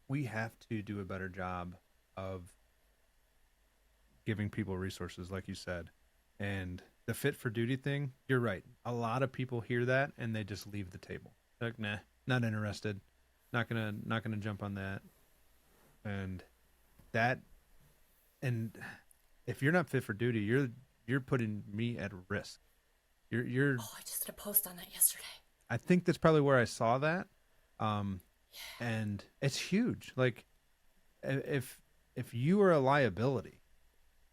[SPEAKER 1] We have to do a better job of giving people resources, like you said. And the fit for duty thing, you're right. A lot of people hear that and they just leave the table. They're like, nah, not interested. Not gonna jump on that. And if you're not fit for duty, you're putting me at risk. You're
[SPEAKER 2] Oh, I just did a post on that yesterday.
[SPEAKER 1] I think that's probably where I saw that. And it's huge. Like if you are a liability,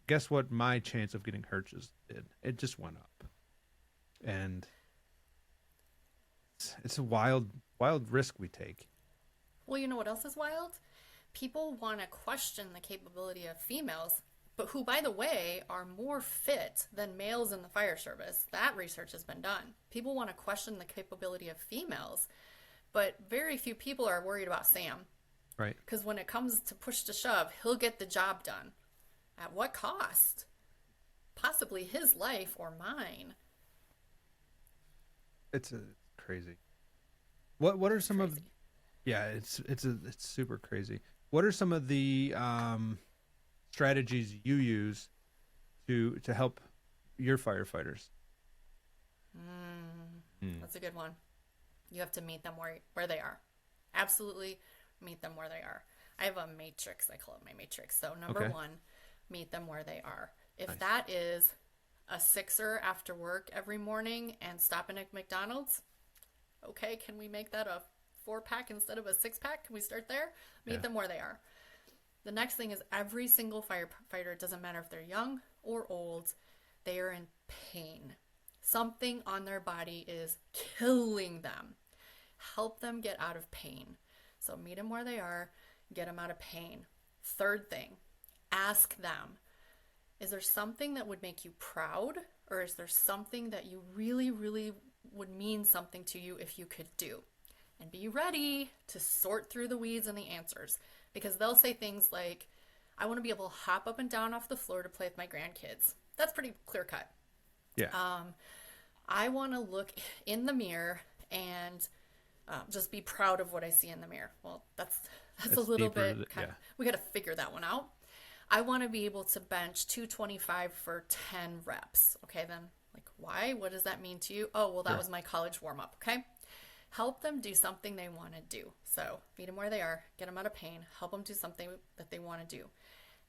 [SPEAKER 1] guess what my chance of getting hurt just did? It just went up. And it's a wild risk we take.
[SPEAKER 2] Well, you know what else is wild? People want to question the capability of females, but who, by the way, are more fit than males in the fire service. That research has been done. People want to question the capability of females, but very few people are worried about Sam.
[SPEAKER 1] Right.
[SPEAKER 2] Because when it comes to push to shove, he'll get the job done. At what cost? Possibly his life or mine.
[SPEAKER 1] It's crazy. What are some
[SPEAKER 2] Crazy.
[SPEAKER 1] of? Yeah, it's super crazy. What are some of the strategies you use to help your firefighters?
[SPEAKER 2] That's a good one. You have to meet them where they are. Absolutely meet them where they are. I have a matrix. I call it my matrix. So number
[SPEAKER 1] Okay.
[SPEAKER 2] one, meet them where they are. If
[SPEAKER 1] Nice.
[SPEAKER 2] that is a sixer after work every morning and stopping at McDonald's, okay, can we make that a 4-pack instead of a 6-pack? Can we start there? Meet
[SPEAKER 1] Yeah.
[SPEAKER 2] them where they are. The next thing is every single firefighter, it doesn't matter if they're young or old, they are in pain. Something on their body is killing them. Help them get out of pain. So meet them where they are, get them out of pain. Third thing, ask them, is there something that would make you proud, or is there something that you really, really would mean something to you if you could do? And be ready to sort through the weeds and the answers, because they'll say things like, I want to be able to hop up and down off the floor to play with my grandkids. That's pretty clear cut.
[SPEAKER 1] Yeah.
[SPEAKER 2] I want to look in the mirror and just be proud of what I see in the mirror. Well, that's a
[SPEAKER 1] That's
[SPEAKER 2] little
[SPEAKER 1] deeper,
[SPEAKER 2] bit kind
[SPEAKER 1] yeah.
[SPEAKER 2] of, we got to figure that one out. I want to be able to bench 225 for 10 reps. Okay, then, like, why? What does that mean to you? Oh, well, that
[SPEAKER 1] Sure.
[SPEAKER 2] was my college warm up. Okay. Help them do something they want to do. So meet them where they are, get them out of pain, help them do something that they want to do.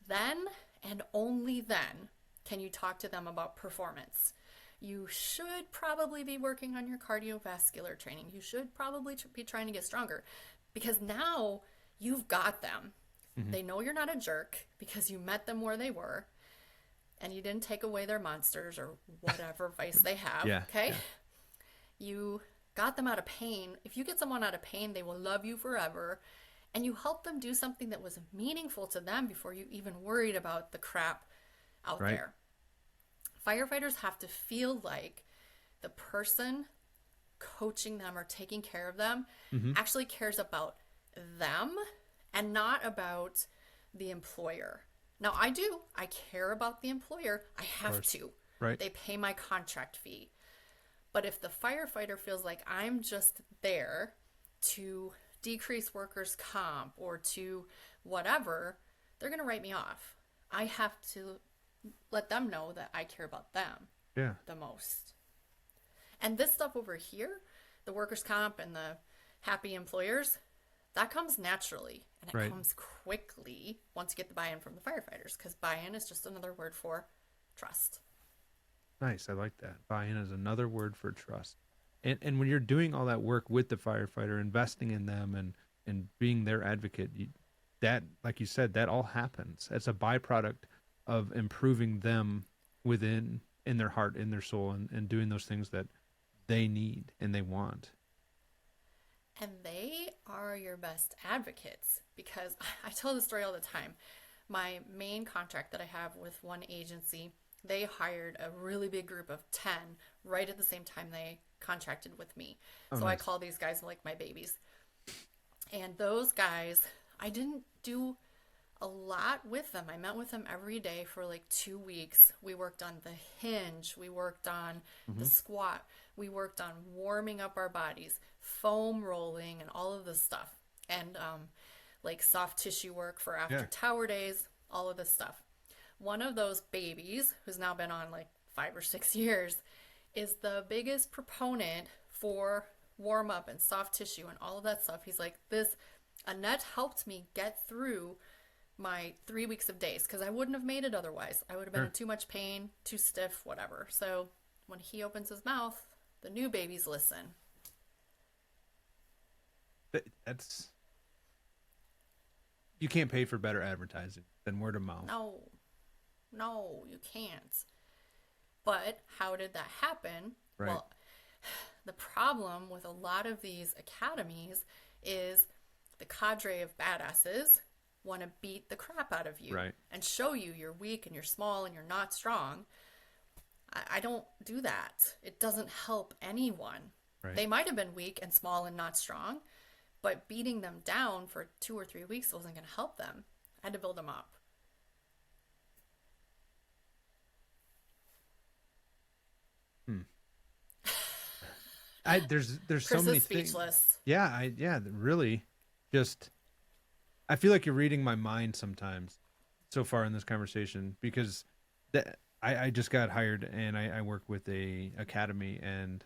[SPEAKER 2] Then, and only then, can you talk to them about performance. You should probably be working on your cardiovascular training. You should probably be trying to get stronger, because now you've got them. They know you're not a jerk because you met them where they were and you didn't take away their monsters or whatever vice they have.
[SPEAKER 1] Yeah,
[SPEAKER 2] Okay.
[SPEAKER 1] yeah.
[SPEAKER 2] You got them out of pain. If you get someone out of pain, they will love you forever. And you help them do something that was meaningful to them before you even worried about the crap out
[SPEAKER 1] Right.
[SPEAKER 2] there. Firefighters have to feel like the person coaching them or taking care of them actually cares about them and not about the employer. Now, I do. I care about the employer. I have
[SPEAKER 1] course.
[SPEAKER 2] to.
[SPEAKER 1] Right.
[SPEAKER 2] They pay my contract fee. But if the firefighter feels like I'm just there to decrease workers' comp or to whatever, they're going to write me off. I have to let them know that I care about them
[SPEAKER 1] Yeah.
[SPEAKER 2] the most. And this stuff over here, the workers' comp and the happy employers, that comes naturally and it
[SPEAKER 1] Right.
[SPEAKER 2] comes quickly once you get the buy-in from the firefighters, because buy-in is just another word for trust.
[SPEAKER 1] Nice. I like that. Buy-in is another word for trust. And when you're doing all that work with the firefighter, investing in them and being their advocate, that, like you said, that all happens. It's a byproduct of improving them within, in their heart, in their soul, and doing those things that they need and they want.
[SPEAKER 2] And they are your best advocates, because I tell this story all the time. My main contract that I have with one agency, they hired a really big group of 10 right at the same time they contracted with me.
[SPEAKER 1] Oh,
[SPEAKER 2] so I
[SPEAKER 1] nice.
[SPEAKER 2] call these guys like my babies. And those guys, I didn't do a lot with them. I met with them every day for like 2 weeks. We worked on the hinge. We worked on the squat. We worked on warming up our bodies, foam rolling, and all of this stuff. And like soft tissue work for after
[SPEAKER 1] Yeah.
[SPEAKER 2] tower days, all of this stuff. One of those babies, who's now been on like 5 or 6 years, is the biggest proponent for warm up and soft tissue and all of that stuff. He's like, Annette helped me get through my 3 weeks of days, because I wouldn't have made it otherwise. I would have been in too much pain, too stiff, whatever. So when he opens his mouth, the new babies listen.
[SPEAKER 1] That's, you can't pay for better advertising than word of mouth.
[SPEAKER 2] No, you can't. But how did that happen?
[SPEAKER 1] Right.
[SPEAKER 2] Well, the problem with a lot of these academies is the cadre of badasses want to beat the crap out of you
[SPEAKER 1] Right.
[SPEAKER 2] and show you you're weak and you're small and you're not strong. I don't do that. It doesn't help anyone.
[SPEAKER 1] Right.
[SPEAKER 2] They might have been weak and small and not strong, but beating them down for 2 or 3 weeks wasn't going to help them. I had to build them up.
[SPEAKER 1] There's
[SPEAKER 2] Chris
[SPEAKER 1] so many
[SPEAKER 2] is
[SPEAKER 1] things.
[SPEAKER 2] speechless.
[SPEAKER 1] Yeah, really, just I feel like you're reading my mind sometimes so far in this conversation, because I just got hired and I work with a academy, and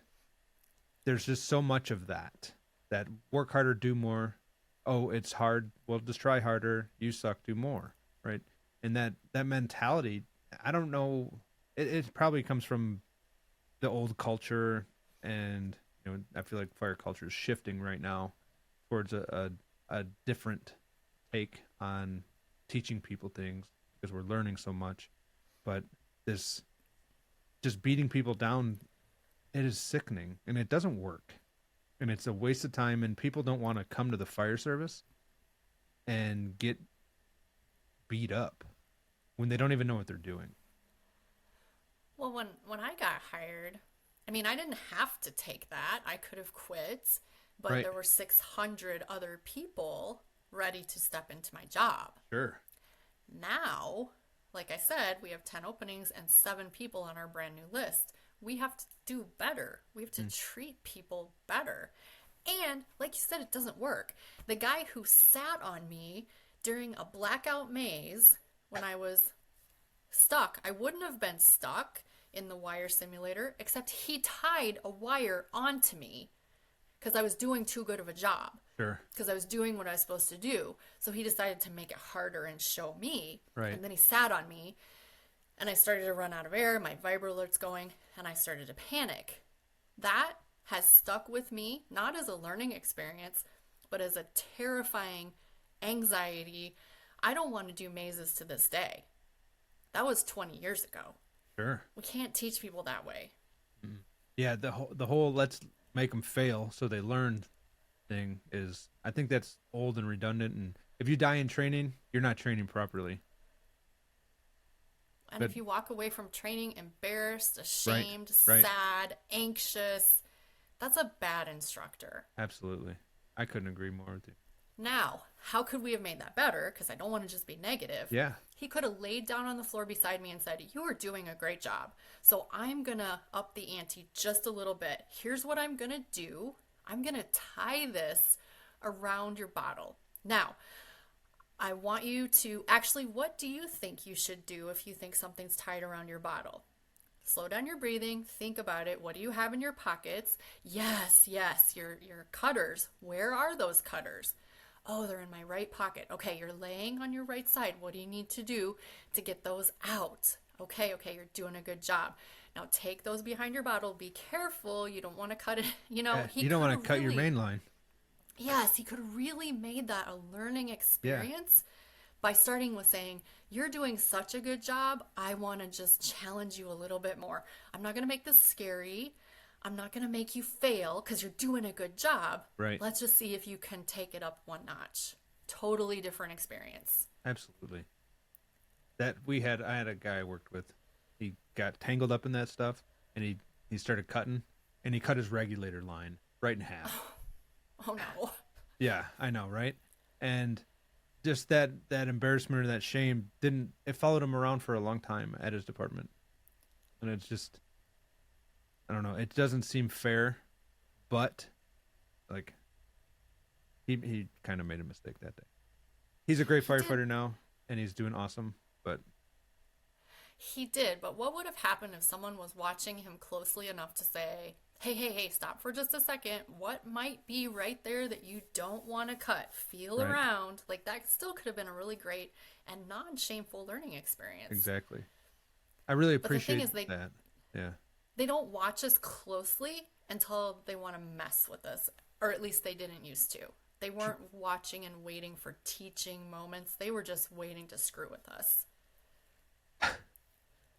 [SPEAKER 1] there's just so much of that work harder, do more. Oh, it's hard. Well, just try harder. You suck, do more. Right. And that mentality, I don't know. It probably comes from the old culture, and I feel like fire culture is shifting right now towards a different take on teaching people things, because we're learning so much. But this just beating people down, it is sickening, and it doesn't work, and it's a waste of time, and people don't want to come to the fire service and get beat up when they don't even know what they're doing.
[SPEAKER 2] Well, when I got hired, I mean, I didn't have to take that. I could have quit, but
[SPEAKER 1] Right.
[SPEAKER 2] there were 600 other people ready to step into my job.
[SPEAKER 1] Sure.
[SPEAKER 2] Now, like I said, we have 10 openings and 7 people on our brand new list. We have to do better. We have to treat people better. And like you said, it doesn't work. The guy who sat on me during a blackout maze when I was stuck, I wouldn't have been stuck in the wire simulator, except he tied a wire onto me because I was doing too good of a job.
[SPEAKER 1] Sure.
[SPEAKER 2] Because I was doing what I was supposed to do. So he decided to make it harder and show me.
[SPEAKER 1] Right.
[SPEAKER 2] And then he sat on me, and I started to run out of air. My vibro alert's going, and I started to panic. That has stuck with me, not as a learning experience, but as a terrifying anxiety. I don't want to do mazes to this day. That was 20 years ago.
[SPEAKER 1] Sure.
[SPEAKER 2] We can't teach people that way.
[SPEAKER 1] Yeah, the whole let's make them fail so they learn thing is, I think that's old and redundant, and if you die in training, you're not training properly.
[SPEAKER 2] And if you walk away from training embarrassed, ashamed,
[SPEAKER 1] Right.
[SPEAKER 2] sad, anxious, that's a bad instructor.
[SPEAKER 1] Absolutely. I couldn't agree more with you.
[SPEAKER 2] Now, how could we have made that better? Because I don't want to just be negative.
[SPEAKER 1] Yeah.
[SPEAKER 2] He could have laid down on the floor beside me and said, "You are doing a great job. So I'm going to up the ante just a little bit. Here's what I'm going to do. I'm going to tie this around your bottle. Now, I want you to actually, what do you think you should do if you think something's tied around your bottle? Slow down your breathing. Think about it. What do you have in your pockets? Yes, your cutters. Where are those cutters? Oh, they're in my right pocket. Okay, you're laying on your right side. What do you need to do to get those out? Okay, you're doing a good job. Now take those behind your bottle. Be careful. You don't want to cut it. You don't want
[SPEAKER 1] to cut your main line.
[SPEAKER 2] Yes, he could have really made that a learning experience by starting with saying, "You're doing such a good job. I want to just challenge you a little bit more. I'm not going to make this scary. I'm not going to make you fail because you're doing a good job.
[SPEAKER 1] Right.
[SPEAKER 2] Let's just see if you can take it up one notch." Totally different experience.
[SPEAKER 1] Absolutely. I had a guy I worked with. He got tangled up in that stuff, and he started cutting, and he cut his regulator line right in half.
[SPEAKER 2] Oh no.
[SPEAKER 1] Yeah, I know, right? And just that embarrassment or that shame it followed him around for a long time at his department. And it's just, I don't know, it doesn't seem fair, but like he kind of made a mistake that day. He's a great firefighter now, and he's doing awesome, but
[SPEAKER 2] He did, but what would have happened if someone was watching him closely enough to say, hey, stop for just a second. What might be right there that you don't want to cut? Feel
[SPEAKER 1] Right.
[SPEAKER 2] around. Like, that still could have been a really great and non-shameful learning experience.
[SPEAKER 1] exactly. I really
[SPEAKER 2] But the thing
[SPEAKER 1] appreciate
[SPEAKER 2] is,
[SPEAKER 1] that. Yeah.
[SPEAKER 2] they don't watch us closely until they want to mess with us, or at least they didn't used to. They weren't watching and waiting for teaching moments. They were just waiting to screw with us.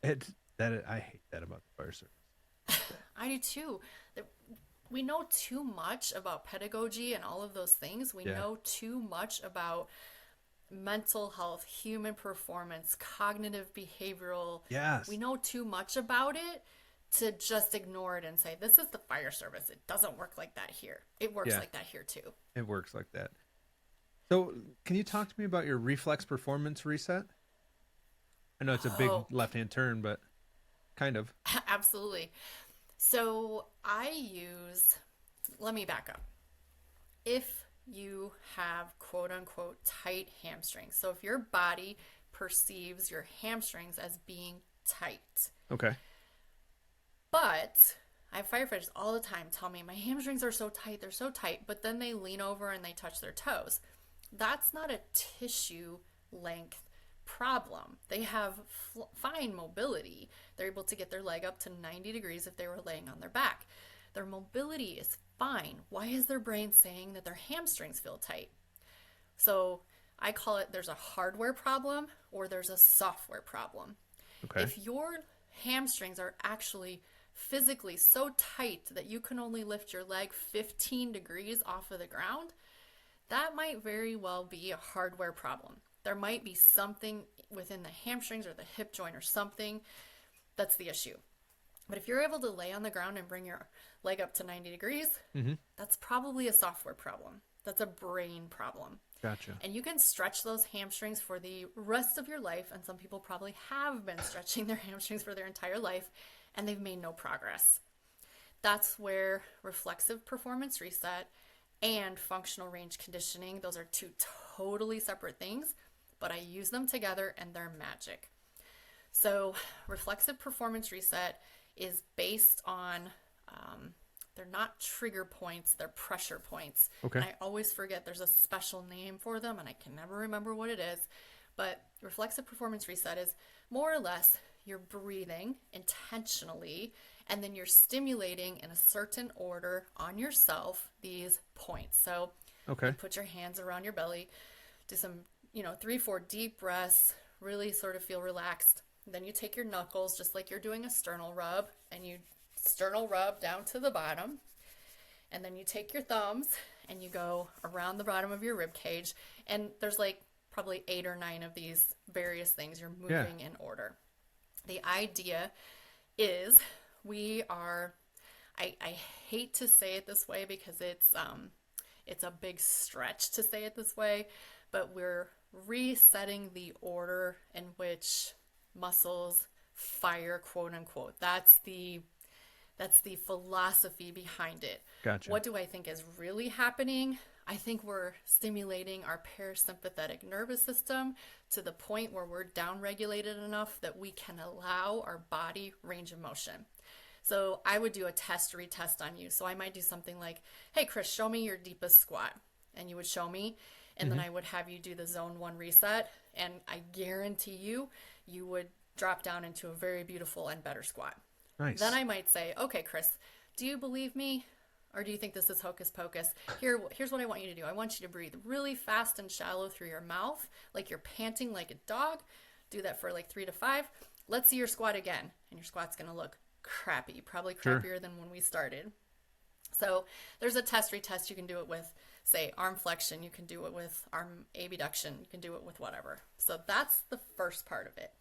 [SPEAKER 1] I hate that about the fire service.
[SPEAKER 2] I do too. we know too much about pedagogy and all of those things. We
[SPEAKER 1] Yeah.
[SPEAKER 2] know too much about mental health, human performance, cognitive behavioral.
[SPEAKER 1] Yes.
[SPEAKER 2] We know too much about it to just ignore it and say, this is the fire service. It doesn't work like that here. It works
[SPEAKER 1] Yeah.
[SPEAKER 2] like that here too.
[SPEAKER 1] It works like that. So, can you talk to me about your reflex performance reset? I know it's a big
[SPEAKER 2] Oh,
[SPEAKER 1] left-hand turn, but kind of.
[SPEAKER 2] absolutely. So let me back up. If you have quote unquote tight hamstrings, so if your body perceives your hamstrings as being tight,
[SPEAKER 1] Okay.
[SPEAKER 2] but I have firefighters all the time tell me my hamstrings are so tight, they're so tight, but then they lean over and they touch their toes. That's not a tissue length problem. They have fine mobility. They're able to get their leg up to 90 degrees if they were laying on their back. Their mobility is fine. Why is their brain saying that their hamstrings feel tight? So I call it there's a hardware problem or there's a software problem.
[SPEAKER 1] Okay.
[SPEAKER 2] If your hamstrings are actually physically so tight that you can only lift your leg 15 degrees off of the ground, that might very well be a hardware problem. There might be something within the hamstrings or the hip joint or something that's the issue. But if you're able to lay on the ground and bring your leg up to 90 degrees, that's probably a software problem. That's a brain problem.
[SPEAKER 1] Gotcha.
[SPEAKER 2] And you can stretch those hamstrings for the rest of your life. And some people probably have been stretching their hamstrings for their entire life and they've made no progress. That's where reflexive performance reset and functional range conditioning, those are two totally separate things, but I use them together and they're magic. So reflexive performance reset is based on, they're not trigger points, they're pressure points.
[SPEAKER 1] Okay.
[SPEAKER 2] And I always forget there's a special name for them and I can never remember what it is. But reflexive performance reset is more or less you're breathing intentionally and then you're stimulating in a certain order on yourself these points. So
[SPEAKER 1] Okay.
[SPEAKER 2] you put your hands around your belly, do some, 3-4 deep breaths, really sort of feel relaxed. Then you take your knuckles, just like you're doing a sternal rub, and you sternal rub down to the bottom. And then you take your thumbs and you go around the bottom of your rib cage. And there's like probably 8 or 9 of these various things you're moving in order. The idea is I hate to say it this way because it's a big stretch to say it this way, but we're resetting the order in which muscles fire, quote unquote. That's the philosophy behind it.
[SPEAKER 1] Gotcha.
[SPEAKER 2] What do I think is really happening? I think we're stimulating our parasympathetic nervous system to the point where we're downregulated enough that we can allow our body range of motion. So I would do a test retest on you. So I might do something like, hey, Chris, show me your deepest squat. And you would show me, and then I would have you do the zone 1 reset. And I guarantee you would drop down into a very beautiful and better squat.
[SPEAKER 1] Nice.
[SPEAKER 2] Then I might say, okay, Chris, do you believe me? Or do you think this is hocus pocus? Here's what I want you to do. I want you to breathe really fast and shallow through your mouth, like you're panting like a dog. Do that for like 3 to 5. Let's see your squat again. And your squat's going to look crappy, probably crappier than when we started. So there's a test retest. You can do it with, say, arm flexion. You can do it with arm abduction. You can do it with whatever. So that's the first part of it.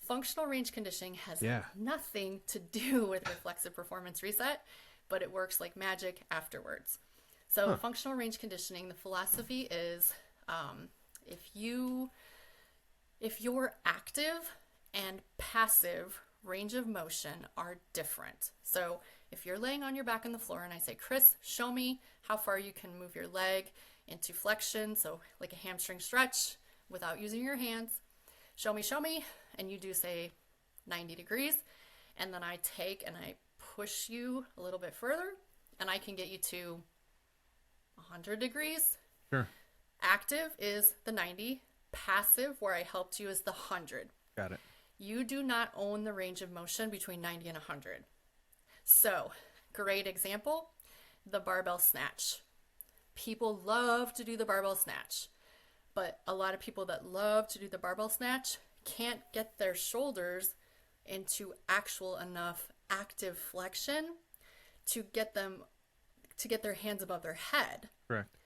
[SPEAKER 2] Functional range conditioning has nothing to do with reflexive performance reset, but it works like magic afterwards. So functional range conditioning, the philosophy is if your active and passive range of motion are different. So if you're laying on your back on the floor and I say, Chris, show me how far you can move your leg into flexion, so like a hamstring stretch without using your hands. Show me, and you do say 90 degrees, and then I take and I push you a little bit further, and I can get you to 100 degrees.
[SPEAKER 1] Sure.
[SPEAKER 2] Active is the 90. Passive, where I helped you, is the 100.
[SPEAKER 1] Got it.
[SPEAKER 2] You do not own the range of motion between 90 and 100. So, great example, the barbell snatch. People love to do the barbell snatch, but a lot of people that love to do the barbell snatch can't get their shoulders into actual enough active flexion to get them to get their hands above their head.
[SPEAKER 1] Correct.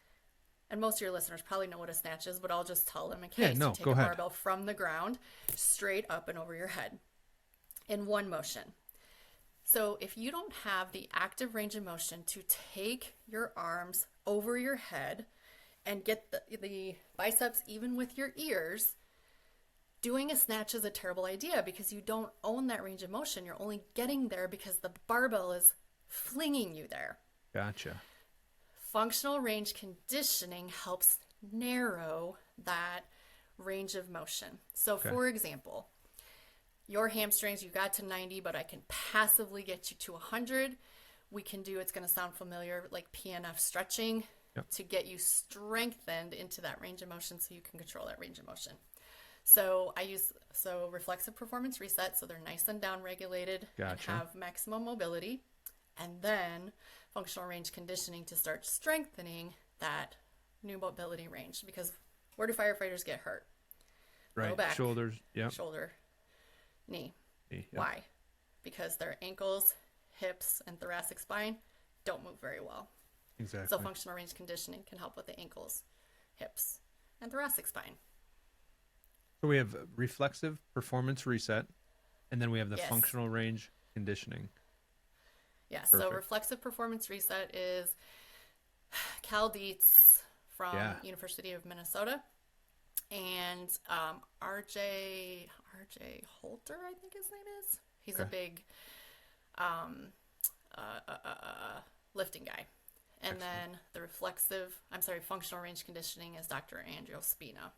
[SPEAKER 2] And most of your listeners probably know what a snatch is, but I'll just tell them in
[SPEAKER 1] Yeah,
[SPEAKER 2] case.
[SPEAKER 1] no,
[SPEAKER 2] You take
[SPEAKER 1] go
[SPEAKER 2] a
[SPEAKER 1] ahead.
[SPEAKER 2] barbell from the ground straight up and over your head in one motion. So if you don't have the active range of motion to take your arms over your head and get the biceps even with your ears, doing a snatch is a terrible idea because you don't own that range of motion. You're only getting there because the barbell is flinging you there.
[SPEAKER 1] Gotcha.
[SPEAKER 2] Functional range conditioning helps narrow that range of motion. So for example, your hamstrings, you got to 90, but I can passively get you to 100. We can do, it's going to sound familiar, like PNF stretching to get you strengthened into that range of motion so you can control that range of motion. So I use reflexive performance reset, so they're nice and down regulated and have maximum mobility. And then functional range conditioning to start strengthening that new mobility range. Because where do firefighters get hurt?
[SPEAKER 1] Right.
[SPEAKER 2] Low back,
[SPEAKER 1] Shoulders. Yeah.
[SPEAKER 2] shoulder, knee.
[SPEAKER 1] Yep.
[SPEAKER 2] Why? Because their ankles, hips, and thoracic spine don't move very well.
[SPEAKER 1] Exactly.
[SPEAKER 2] So functional range conditioning can help with the ankles, hips, and thoracic spine.
[SPEAKER 1] So we have reflexive performance reset, and then we have the
[SPEAKER 2] Yes.
[SPEAKER 1] functional range conditioning.
[SPEAKER 2] Yeah, so
[SPEAKER 1] Perfect.
[SPEAKER 2] reflexive performance reset is Cal Dietz from
[SPEAKER 1] Yeah.
[SPEAKER 2] University of Minnesota, and RJ Holter, I think his name is. He's a big lifting guy. And then the functional range conditioning is Dr. Andrew Spina.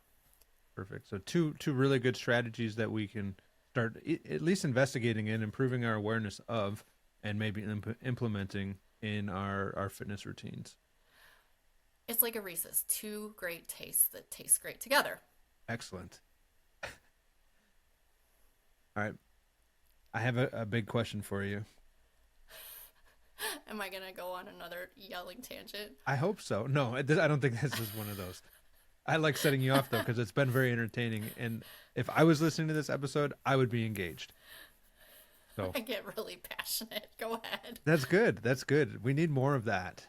[SPEAKER 1] Perfect. So two really good strategies that we can start at least investigating and improving our awareness of, and maybe implementing in our fitness routines.
[SPEAKER 2] It's like a Reese's, two great tastes that taste great together.
[SPEAKER 1] Excellent. All right. I have a big question for you.
[SPEAKER 2] Am I going to go on another yelling tangent?
[SPEAKER 1] I hope so. No, I don't think this is one of those. I like setting you off, though, because it's been very entertaining. And if I was listening to this episode, I would be engaged. So
[SPEAKER 2] I get really passionate. Go ahead.
[SPEAKER 1] That's good. That's good. We need more of that.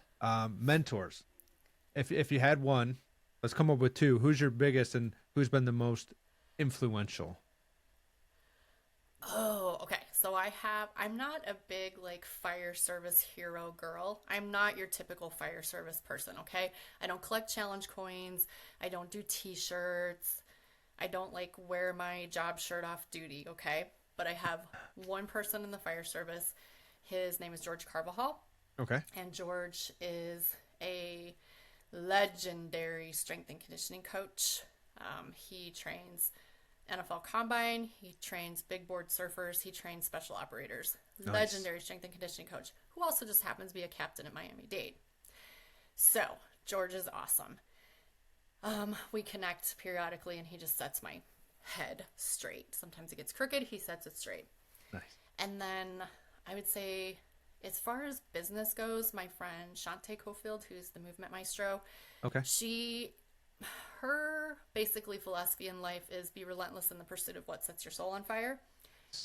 [SPEAKER 1] Mentors. If you had one, let's come up with two. Who's your biggest and who's been the most influential?
[SPEAKER 2] Oh, okay. So I'm not a big like fire service hero girl. I'm not your typical fire service person, okay? I don't collect challenge coins. I don't do t-shirts. I don't like wear my job shirt off duty, okay? But I have one person in the fire service. His name is George Carvajal.
[SPEAKER 1] Okay.
[SPEAKER 2] And George is a legendary strength and conditioning coach. He trains NFL Combine. He trains big board surfers. He trains special operators.
[SPEAKER 1] Nice.
[SPEAKER 2] Legendary strength and conditioning coach, who also just happens to be a captain at Miami-Dade. So, George is awesome. We connect periodically, and he just sets my head straight. Sometimes it gets crooked. He sets it straight.
[SPEAKER 1] Nice.
[SPEAKER 2] And then I would say, as far as business goes, my friend Shantae Cofield, who's the movement maestro,
[SPEAKER 1] Okay.
[SPEAKER 2] her basically philosophy in life is be relentless in the pursuit of what sets your soul on fire.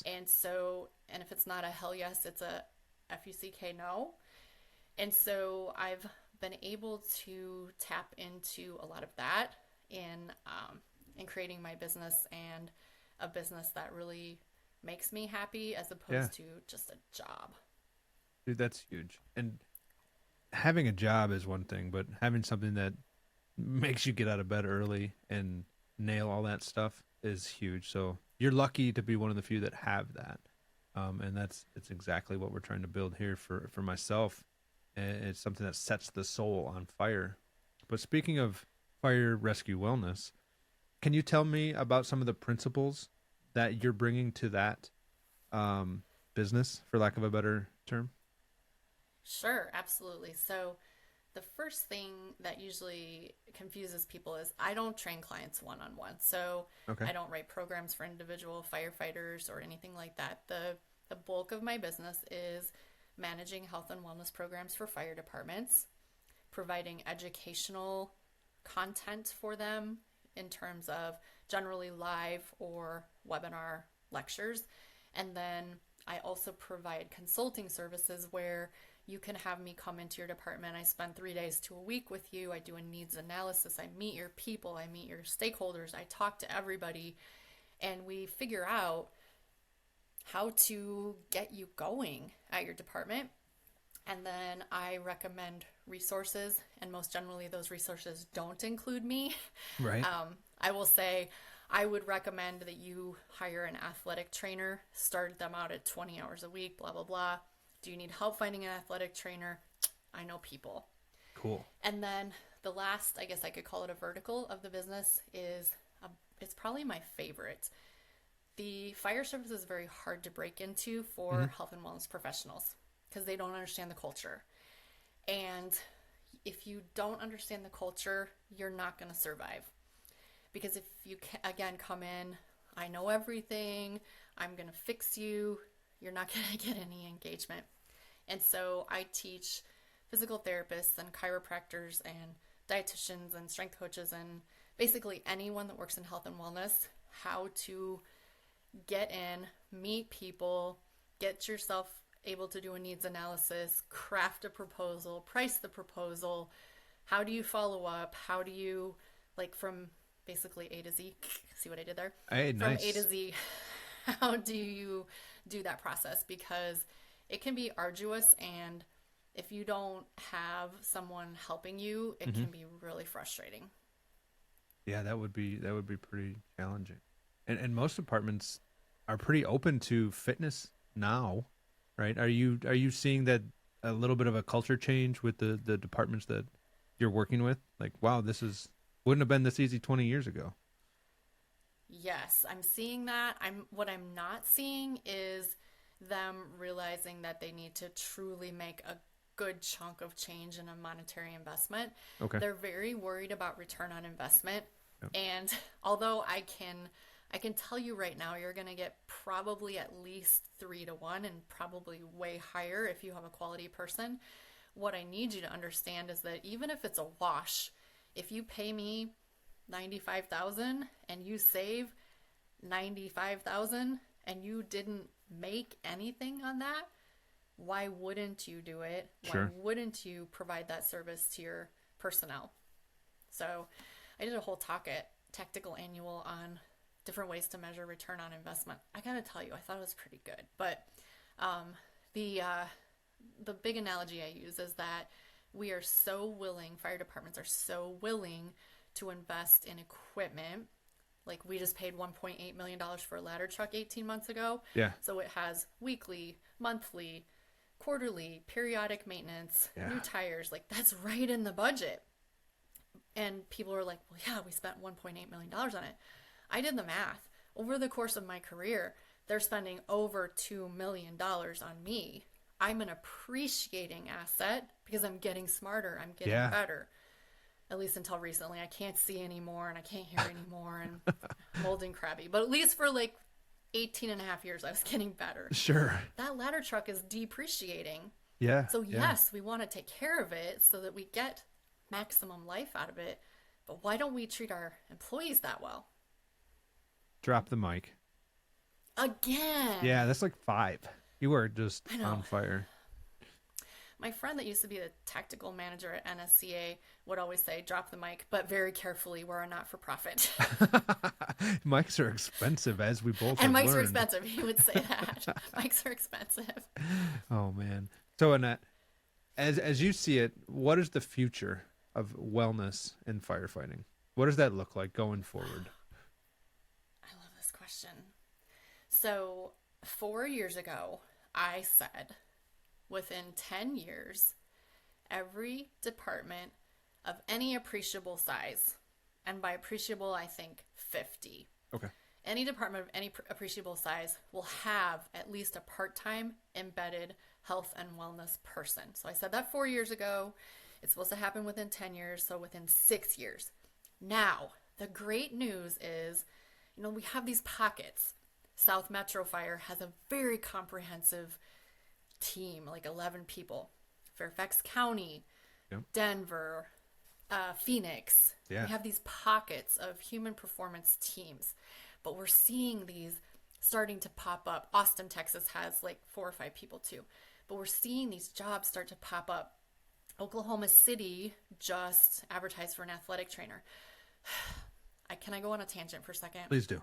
[SPEAKER 2] And if it's not a hell yes, it's a FUCK no. And so I've been able to tap into a lot of that in creating my business, and a business that really makes me happy as opposed to just a job.
[SPEAKER 1] Dude, that's huge. And having a job is one thing, but having something that makes you get out of bed early and nail all that stuff is huge. So you're lucky to be one of the few that have that. And it's exactly what we're trying to build here for myself. And it's something that sets the soul on fire. But speaking of fire rescue wellness, can you tell me about some of the principles that you're bringing to that business, for lack of a better term?
[SPEAKER 2] Sure, absolutely. So the first thing that usually confuses people is I don't train clients one-on-one. So I don't write programs for individual firefighters or anything like that. The bulk of my business is managing health and wellness programs for fire departments, providing educational content for them in terms of generally live or webinar lectures. And then I also provide consulting services where You can have me come into your department. I spend 3 days to a week with you. I do a needs analysis. I meet your people. I meet your stakeholders. I talk to everybody. And we figure out how to get you going at your department. And then I recommend resources. And most generally, those resources don't include me.
[SPEAKER 1] Right.
[SPEAKER 2] I will say I would recommend that you hire an athletic trainer, start them out at 20 hours a week, blah, blah, blah. Do you need help finding an athletic trainer? I know people.
[SPEAKER 1] Cool.
[SPEAKER 2] And then the last, I guess I could call it a vertical of the business is, it's probably my favorite. The fire service is very hard to break into for health and wellness professionals because they don't understand the culture. And if you don't understand the culture, you're not going to survive. Because if you, again, come in, I know everything, I'm going to fix you, you're not going to get any engagement. And so I teach physical therapists and chiropractors and dietitians and strength coaches and basically anyone that works in health and wellness how to get in, meet people, get yourself able to do a needs analysis, craft a proposal, price the proposal. How do you follow up? How do you, like, from basically A to Z, see what I did there?
[SPEAKER 1] Hey,
[SPEAKER 2] from
[SPEAKER 1] nice.
[SPEAKER 2] A to Z, how do you do that process? Because it can be arduous, and if you don't have someone helping you, it can be really frustrating.
[SPEAKER 1] Yeah, that would be pretty challenging. And most departments are pretty open to fitness now, right? Are you seeing that a little bit of a culture change with the departments that you're working with? Like, wow, wouldn't have been this easy 20 years ago.
[SPEAKER 2] Yes, I'm seeing that. What I'm not seeing is them realizing that they need to truly make a good chunk of change in a monetary investment.
[SPEAKER 1] Okay.
[SPEAKER 2] They're very worried about return on investment.
[SPEAKER 1] Yep.
[SPEAKER 2] And although I can tell you right now, you're going to get probably at least 3-to-1 and probably way higher if you have a quality person. What I need you to understand is that even if it's a wash, if you pay me $95,000 and you save $95,000 and you didn't make anything on that, why wouldn't you do it?
[SPEAKER 1] Sure.
[SPEAKER 2] Why wouldn't you provide that service to your personnel? So I did a whole talk at Tactical Annual on different ways to measure return on investment. I gotta tell you, I thought it was pretty good. But the big analogy I use is that we are so willing, fire departments are so willing to invest in equipment. Like, we just paid $1.8 million for a ladder truck 18 months ago.
[SPEAKER 1] Yeah.
[SPEAKER 2] So it has weekly, monthly, quarterly, periodic maintenance, new tires. Like, that's right in the budget. And people are like, well, yeah, we spent $1.8 million on it. I did the math. Over the course of my career, they're spending over $2 million on me. I'm an appreciating asset because I'm getting smarter. I'm getting better. At least until recently. I can't see anymore and I can't hear anymore and I'm old and crabby. But at least for like 18 and a half years, I was getting better.
[SPEAKER 1] Sure.
[SPEAKER 2] That ladder truck is depreciating.
[SPEAKER 1] Yeah.
[SPEAKER 2] So yes, we want to take care of it so that we get maximum life out of it. But why don't we treat our employees that well?
[SPEAKER 1] Drop the mic.
[SPEAKER 2] Again.
[SPEAKER 1] Yeah, that's like 5. You are just on fire.
[SPEAKER 2] My friend that used to be the tactical manager at NSCA would always say, drop the mic, but very carefully, we're a not-for-profit.
[SPEAKER 1] Mics are expensive, as we both
[SPEAKER 2] And
[SPEAKER 1] have
[SPEAKER 2] mics
[SPEAKER 1] learned.
[SPEAKER 2] are expensive. He would say that. Mics are expensive.
[SPEAKER 1] Oh, man. So, Annette, as you see it, what is the future of wellness in firefighting? What does that look like going forward?
[SPEAKER 2] I love this question. So 4 years ago, I said within 10 years, every department of any appreciable size, and by appreciable, I think 50.
[SPEAKER 1] Okay.
[SPEAKER 2] Any department of any appreciable size will have at least a part-time embedded health and wellness person. So I said that 4 years ago. It's supposed to happen within 10 years, so within 6 years. Now, the great news is, we have these pockets. South Metro Fire has a very comprehensive team, like 11 people. Fairfax County, Denver, Phoenix.
[SPEAKER 1] Yeah.
[SPEAKER 2] We have these pockets of human performance teams. But we're seeing these starting to pop up. Austin, Texas has like 4 or 5 people too. But we're seeing these jobs start to pop up. Oklahoma City just advertised for an athletic trainer. Can I go on a tangent for a second?
[SPEAKER 1] Please do.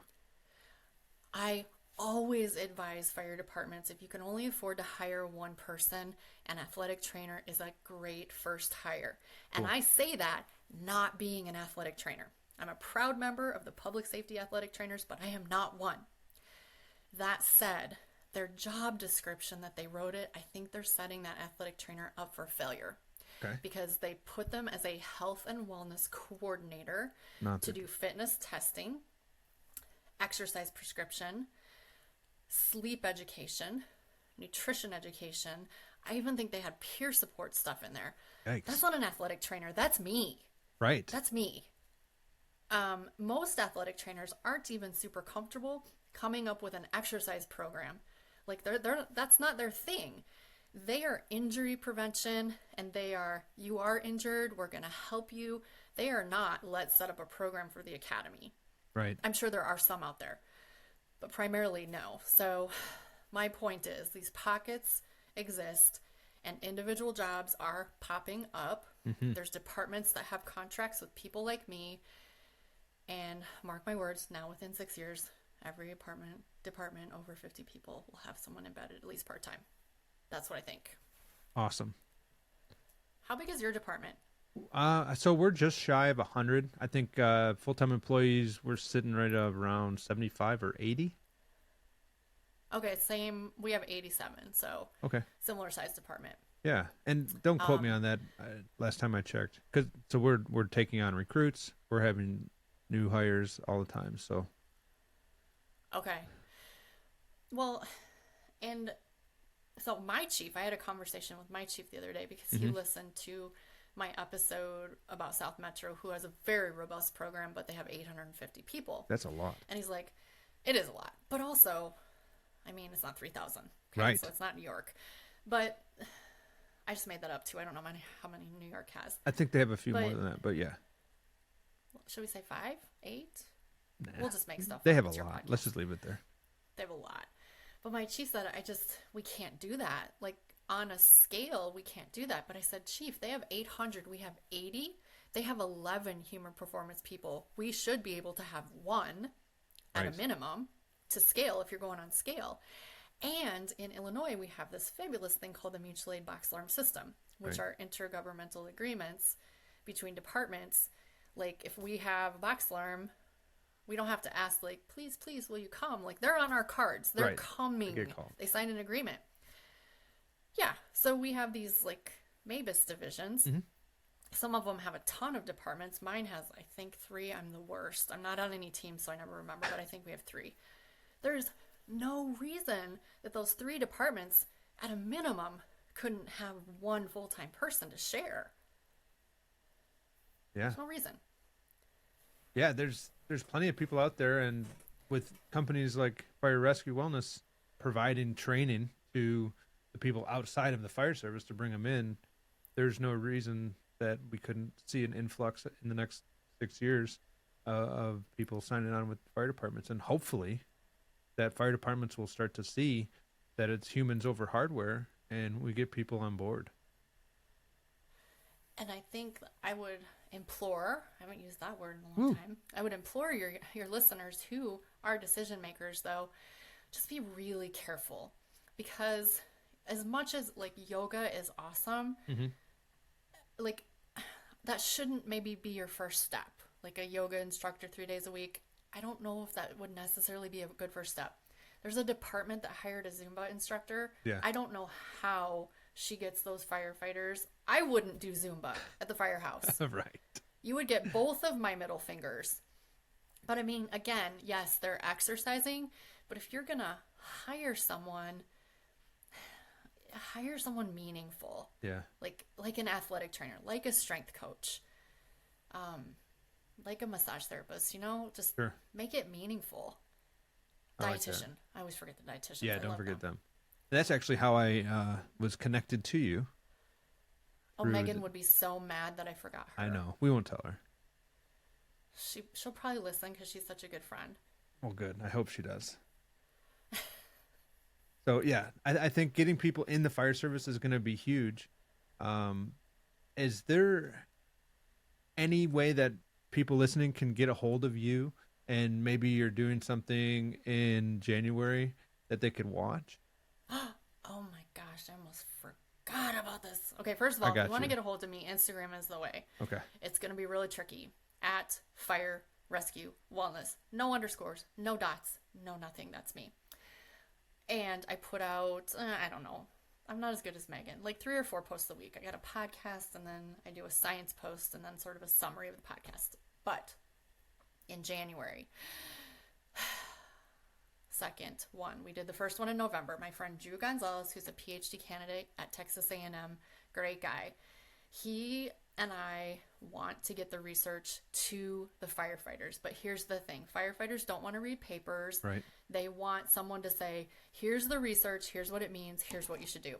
[SPEAKER 2] I always advise fire departments, if you can only afford to hire one person, an athletic trainer is a great first hire. And I say that not being an athletic trainer. I'm a proud member of the public safety athletic trainers, but I am not one. That said, their job description that they wrote it, I think they're setting that athletic trainer up for failure.
[SPEAKER 1] Okay.
[SPEAKER 2] Because they put them as a health and wellness coordinator to do fitness testing, exercise prescription, sleep education, nutrition education. I even think they had peer support stuff in there.
[SPEAKER 1] Yikes.
[SPEAKER 2] That's not an athletic trainer. That's me.
[SPEAKER 1] Right.
[SPEAKER 2] That's me. Most athletic trainers aren't even super comfortable coming up with an exercise program. Like that's not their thing. They are injury prevention, and you are injured, we're going to help you. They are not, let's set up a program for the academy.
[SPEAKER 1] Right.
[SPEAKER 2] I'm sure there are some out there, but primarily no. So my point is, these pockets exist and individual jobs are popping up. Mm-hmm. There's departments that have contracts with people like me, and mark my words, now within 6 years, every department over 50 people will have someone embedded, at least part-time. That's what I think.
[SPEAKER 1] Awesome.
[SPEAKER 2] How big is your department?
[SPEAKER 1] So we're just shy of 100. I think full-time employees, we're sitting right around 75 or 80.
[SPEAKER 2] Okay, same. We have 87, so
[SPEAKER 1] okay,
[SPEAKER 2] similar size department.
[SPEAKER 1] Yeah, and don't quote me on that. Last time I checked, so we're taking on recruits. We're having new hires all the time. So.
[SPEAKER 2] Okay. Well, and so my chief, I had a conversation with my chief the other day because he listened to my episode about South Metro, who has a very robust program, but they have 850 people.
[SPEAKER 1] That's a lot.
[SPEAKER 2] And he's like, it is a lot. But also, I mean, it's not 3,000. Okay?
[SPEAKER 1] Right.
[SPEAKER 2] So it's not New York. But I just made that up too. I don't know how many New York has.
[SPEAKER 1] I think they have a few more than that, but yeah.
[SPEAKER 2] Should we say 5, 8?
[SPEAKER 1] Nah.
[SPEAKER 2] We'll just make stuff.
[SPEAKER 1] They have a
[SPEAKER 2] lot.
[SPEAKER 1] Podcast. Let's just leave it there.
[SPEAKER 2] They have a lot. But my chief said, we can't do that. Like, on a scale, we can't do that. But I said, Chief, they have 800. We have 80. They have 11 human performance people. We should be able to have one at a minimum to scale if you're going on scale. And in Illinois, we have this fabulous thing called the mutual aid box alarm system, which are intergovernmental agreements between departments. Like, if we have a box alarm, we don't have to ask, like, please, will you come? Like, they're on our cards. They're coming. They signed an agreement. Yeah. So we have these, like, MABUS divisions. Mm-hmm. Some of them have a ton of departments. Mine has, I think, 3. I'm the worst. I'm not on any team, so I never remember, but I think we have 3. There's no reason that those 3 departments, at a minimum, couldn't have one full-time person to share.
[SPEAKER 1] Yeah.
[SPEAKER 2] There's no reason.
[SPEAKER 1] Yeah, there's plenty of people out there, and with companies like Fire Rescue Wellness providing training to the people outside of the fire service to bring them in, there's no reason that we couldn't see an influx in the next 6 years of people signing on with fire departments. And hopefully that fire departments will start to see that it's humans over hardware, and we get people on board.
[SPEAKER 2] And I think I would implore, I haven't used that word in a long time, I would implore your listeners who are decision makers, though, just be really careful. Because as much as, like, yoga is awesome, like, that shouldn't maybe be your first step. Like, a yoga instructor 3 days a week, I don't know if that would necessarily be a good first step. There's a department that hired a Zumba instructor. Yeah. I don't know how she gets those firefighters. I wouldn't do Zumba at the firehouse.
[SPEAKER 1] Right.
[SPEAKER 2] You would get both of my middle fingers. But I mean, again, yes, they're exercising, but if you're going to hire someone meaningful. Yeah. Like an athletic trainer, like a strength coach, like a massage therapist, just make it meaningful. Dietitian. Like, I always forget the dietitian.
[SPEAKER 1] Yeah, don't forget them. That's actually how I was connected to you.
[SPEAKER 2] Oh, Megan would be so mad that I forgot her.
[SPEAKER 1] I know. We won't tell her.
[SPEAKER 2] She'll probably listen because she's such a good friend.
[SPEAKER 1] Well, good. I hope she does. So yeah, I think getting people in the fire service is going to be huge. Um, is there any way that people listening can get a hold of you, and maybe you're doing something in January that they could watch?
[SPEAKER 2] Oh my gosh, I almost forgot about this. Okay, first of
[SPEAKER 1] I
[SPEAKER 2] all, if you
[SPEAKER 1] got
[SPEAKER 2] want to
[SPEAKER 1] you.
[SPEAKER 2] get a hold of me, Instagram is the way.
[SPEAKER 1] Okay.
[SPEAKER 2] It's going to be really tricky. At Fire Rescue Wellness. No underscores, no dots, no nothing. That's me. And I put out, I don't know, I'm not as good as Megan, like 3 or 4 posts a week. I got a podcast, and then I do a science post, and then sort of a summary of the podcast. But in January, second one, we did the first one in November. My friend Drew Gonzalez, who's a PhD candidate at Texas A&M, great guy. He and I want to get the research to the firefighters. But here's the thing. Firefighters don't want to read papers.
[SPEAKER 1] Right.
[SPEAKER 2] They want someone to say, here's the research, here's what it means, here's what you should do.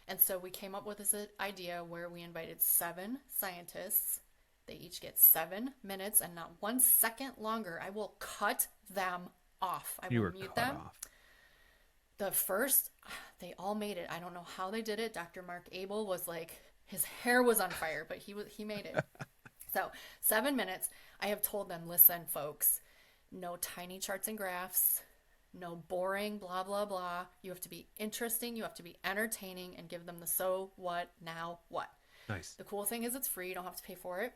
[SPEAKER 2] And so we came up with this idea where we invited 7 scientists. They each get 7 minutes and not 1 second longer. I will cut them off. I will mute them. The first, they all made it. I don't know how they did it. Dr. Mark Abel was like, his hair was on fire, but he made it. So 7 minutes. I have told them, listen, folks, no tiny charts and graphs, no boring blah, blah, blah. You have to be interesting. You have to be entertaining, and give them the so, what, now, what.
[SPEAKER 1] Nice.
[SPEAKER 2] The cool thing is it's free. You don't have to pay for it.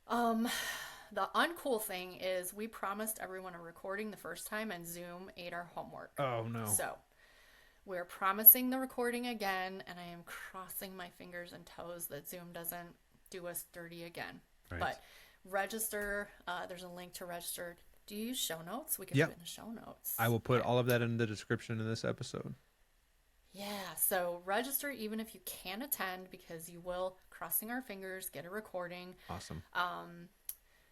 [SPEAKER 2] The uncool thing is we promised everyone a recording the first time, and Zoom ate our homework.
[SPEAKER 1] Oh, no.
[SPEAKER 2] So we're promising the recording again, and I am crossing my fingers and toes that Zoom doesn't do us dirty again.
[SPEAKER 1] Right.
[SPEAKER 2] But register. There's a link to register. Do you use show notes? We can
[SPEAKER 1] Yep.
[SPEAKER 2] put it in the show notes.
[SPEAKER 1] I will put all of that in the description of this episode.
[SPEAKER 2] Yeah, so register even if you can't attend, because you will, crossing our fingers, get a recording.
[SPEAKER 1] Awesome.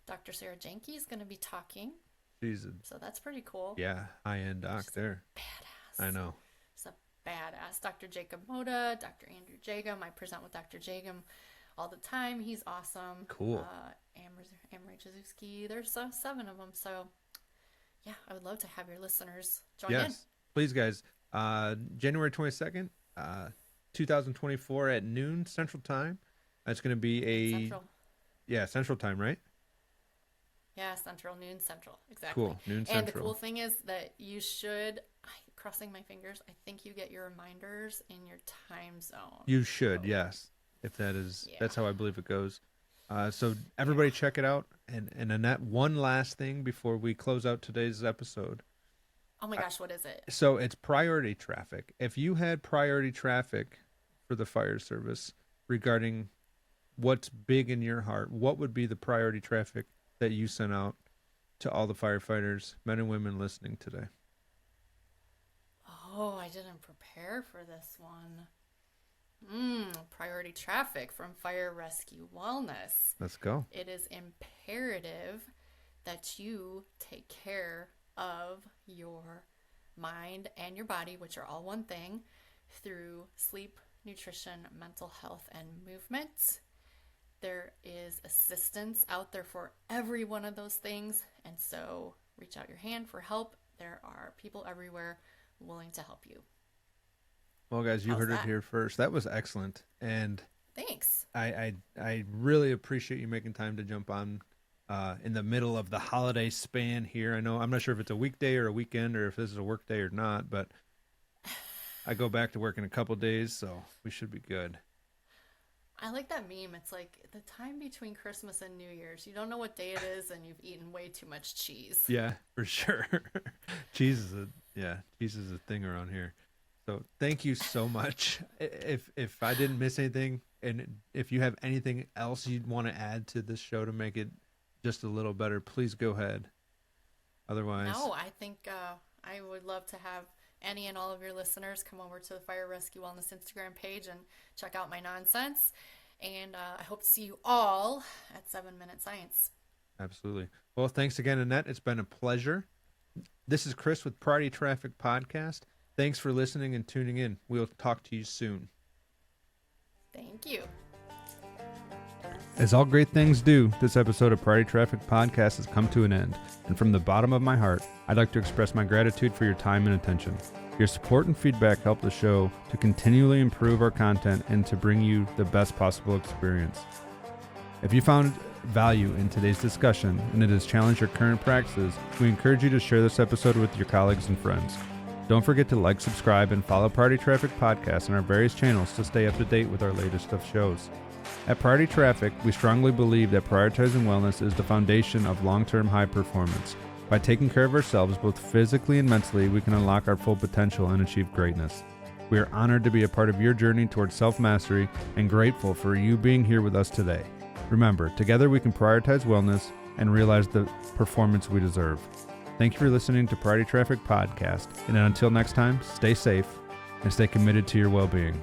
[SPEAKER 2] Dr. Sarah Janke is going to be talking,
[SPEAKER 1] She's a,
[SPEAKER 2] so that's pretty cool.
[SPEAKER 1] yeah, high-end doc there.
[SPEAKER 2] Badass.
[SPEAKER 1] I know.
[SPEAKER 2] It's a badass. Dr. Jacob Moda, Dr. Andrew Jagum. I present with Dr. Jagum all the time. He's awesome.
[SPEAKER 1] Cool.
[SPEAKER 2] Amory Jazuski. There's 7 of them. So, yeah, I would love to have your listeners join in.
[SPEAKER 1] Yes, please, guys. January 22nd, 2024 at noon Central Time. It's going to be a
[SPEAKER 2] Central.
[SPEAKER 1] Yeah, Central Time, right?
[SPEAKER 2] Yeah, Central, noon Central. Exactly.
[SPEAKER 1] Cool, noon
[SPEAKER 2] And the
[SPEAKER 1] Central.
[SPEAKER 2] cool thing is that you should, crossing my fingers, I think you get your reminders in your time zone.
[SPEAKER 1] You should, yes. If that is,
[SPEAKER 2] Yeah.
[SPEAKER 1] that's how I believe it goes. So everybody check it out. And Annette, one last thing before we close out today's episode.
[SPEAKER 2] Oh my gosh, what is it?
[SPEAKER 1] So it's priority traffic. If you had priority traffic for the fire service regarding what's big in your heart, what would be the priority traffic that you sent out to all the firefighters, men and women listening today?
[SPEAKER 2] Oh, I didn't prepare for this one. Priority traffic from Fire Rescue Wellness.
[SPEAKER 1] Let's go.
[SPEAKER 2] It is imperative that you take care of your mind and your body, which are all one thing, through sleep, nutrition, mental health, and movement. There is assistance out there for every one of those things, and so reach out your hand for help. There are people everywhere willing to help you.
[SPEAKER 1] Well, guys, you
[SPEAKER 2] How's
[SPEAKER 1] heard it
[SPEAKER 2] that?
[SPEAKER 1] here first. That was excellent. And
[SPEAKER 2] Thanks.
[SPEAKER 1] I really appreciate you making time to jump on in the middle of the holiday span here. I know I'm not sure if it's a weekday or a weekend or if this is a work day or not, but I go back to work in a couple days, so we should be good.
[SPEAKER 2] I like that meme. It's like the time between Christmas and New Year's. You don't know what day it is, and you've eaten way too much cheese.
[SPEAKER 1] Yeah, for sure. Cheese is a thing around here. So thank you so much. If I didn't miss anything, and if you have anything else you'd want to add to this show to make it just a little better, please go ahead. Otherwise,
[SPEAKER 2] No, I think I would love to have any and all of your listeners come over to the Fire Rescue Wellness Instagram page and check out my nonsense. And I hope to see you all at 7 Minute Science.
[SPEAKER 1] absolutely. Well, thanks again, Annette. It's been a pleasure. This is Chris with Priority Traffic Podcast. Thanks for listening and tuning in. We'll talk to you soon.
[SPEAKER 2] Thank you.
[SPEAKER 1] As all great things do, this episode of Priority Traffic Podcast has come to an end, and from the bottom of my heart, I'd like to express my gratitude for your time and attention. Your support and feedback help the show to continually improve our content and to bring you the best possible experience. If you found value in today's discussion and it has challenged your current practices, we encourage you to share this episode with your colleagues and friends. Don't forget to like, subscribe, and follow Priority Traffic Podcast on our various channels to stay up to date with our latest of shows. At Priority Traffic, we strongly believe that prioritizing wellness is the foundation of long-term high performance. By taking care of ourselves both physically and mentally, we can unlock our full potential and achieve greatness. We are honored to be a part of your journey towards self-mastery and grateful for you being here with us today. Remember, together we can prioritize wellness and realize the performance we deserve. Thank you for listening to Priority Traffic Podcast, and until next time, stay safe and stay committed to your well-being.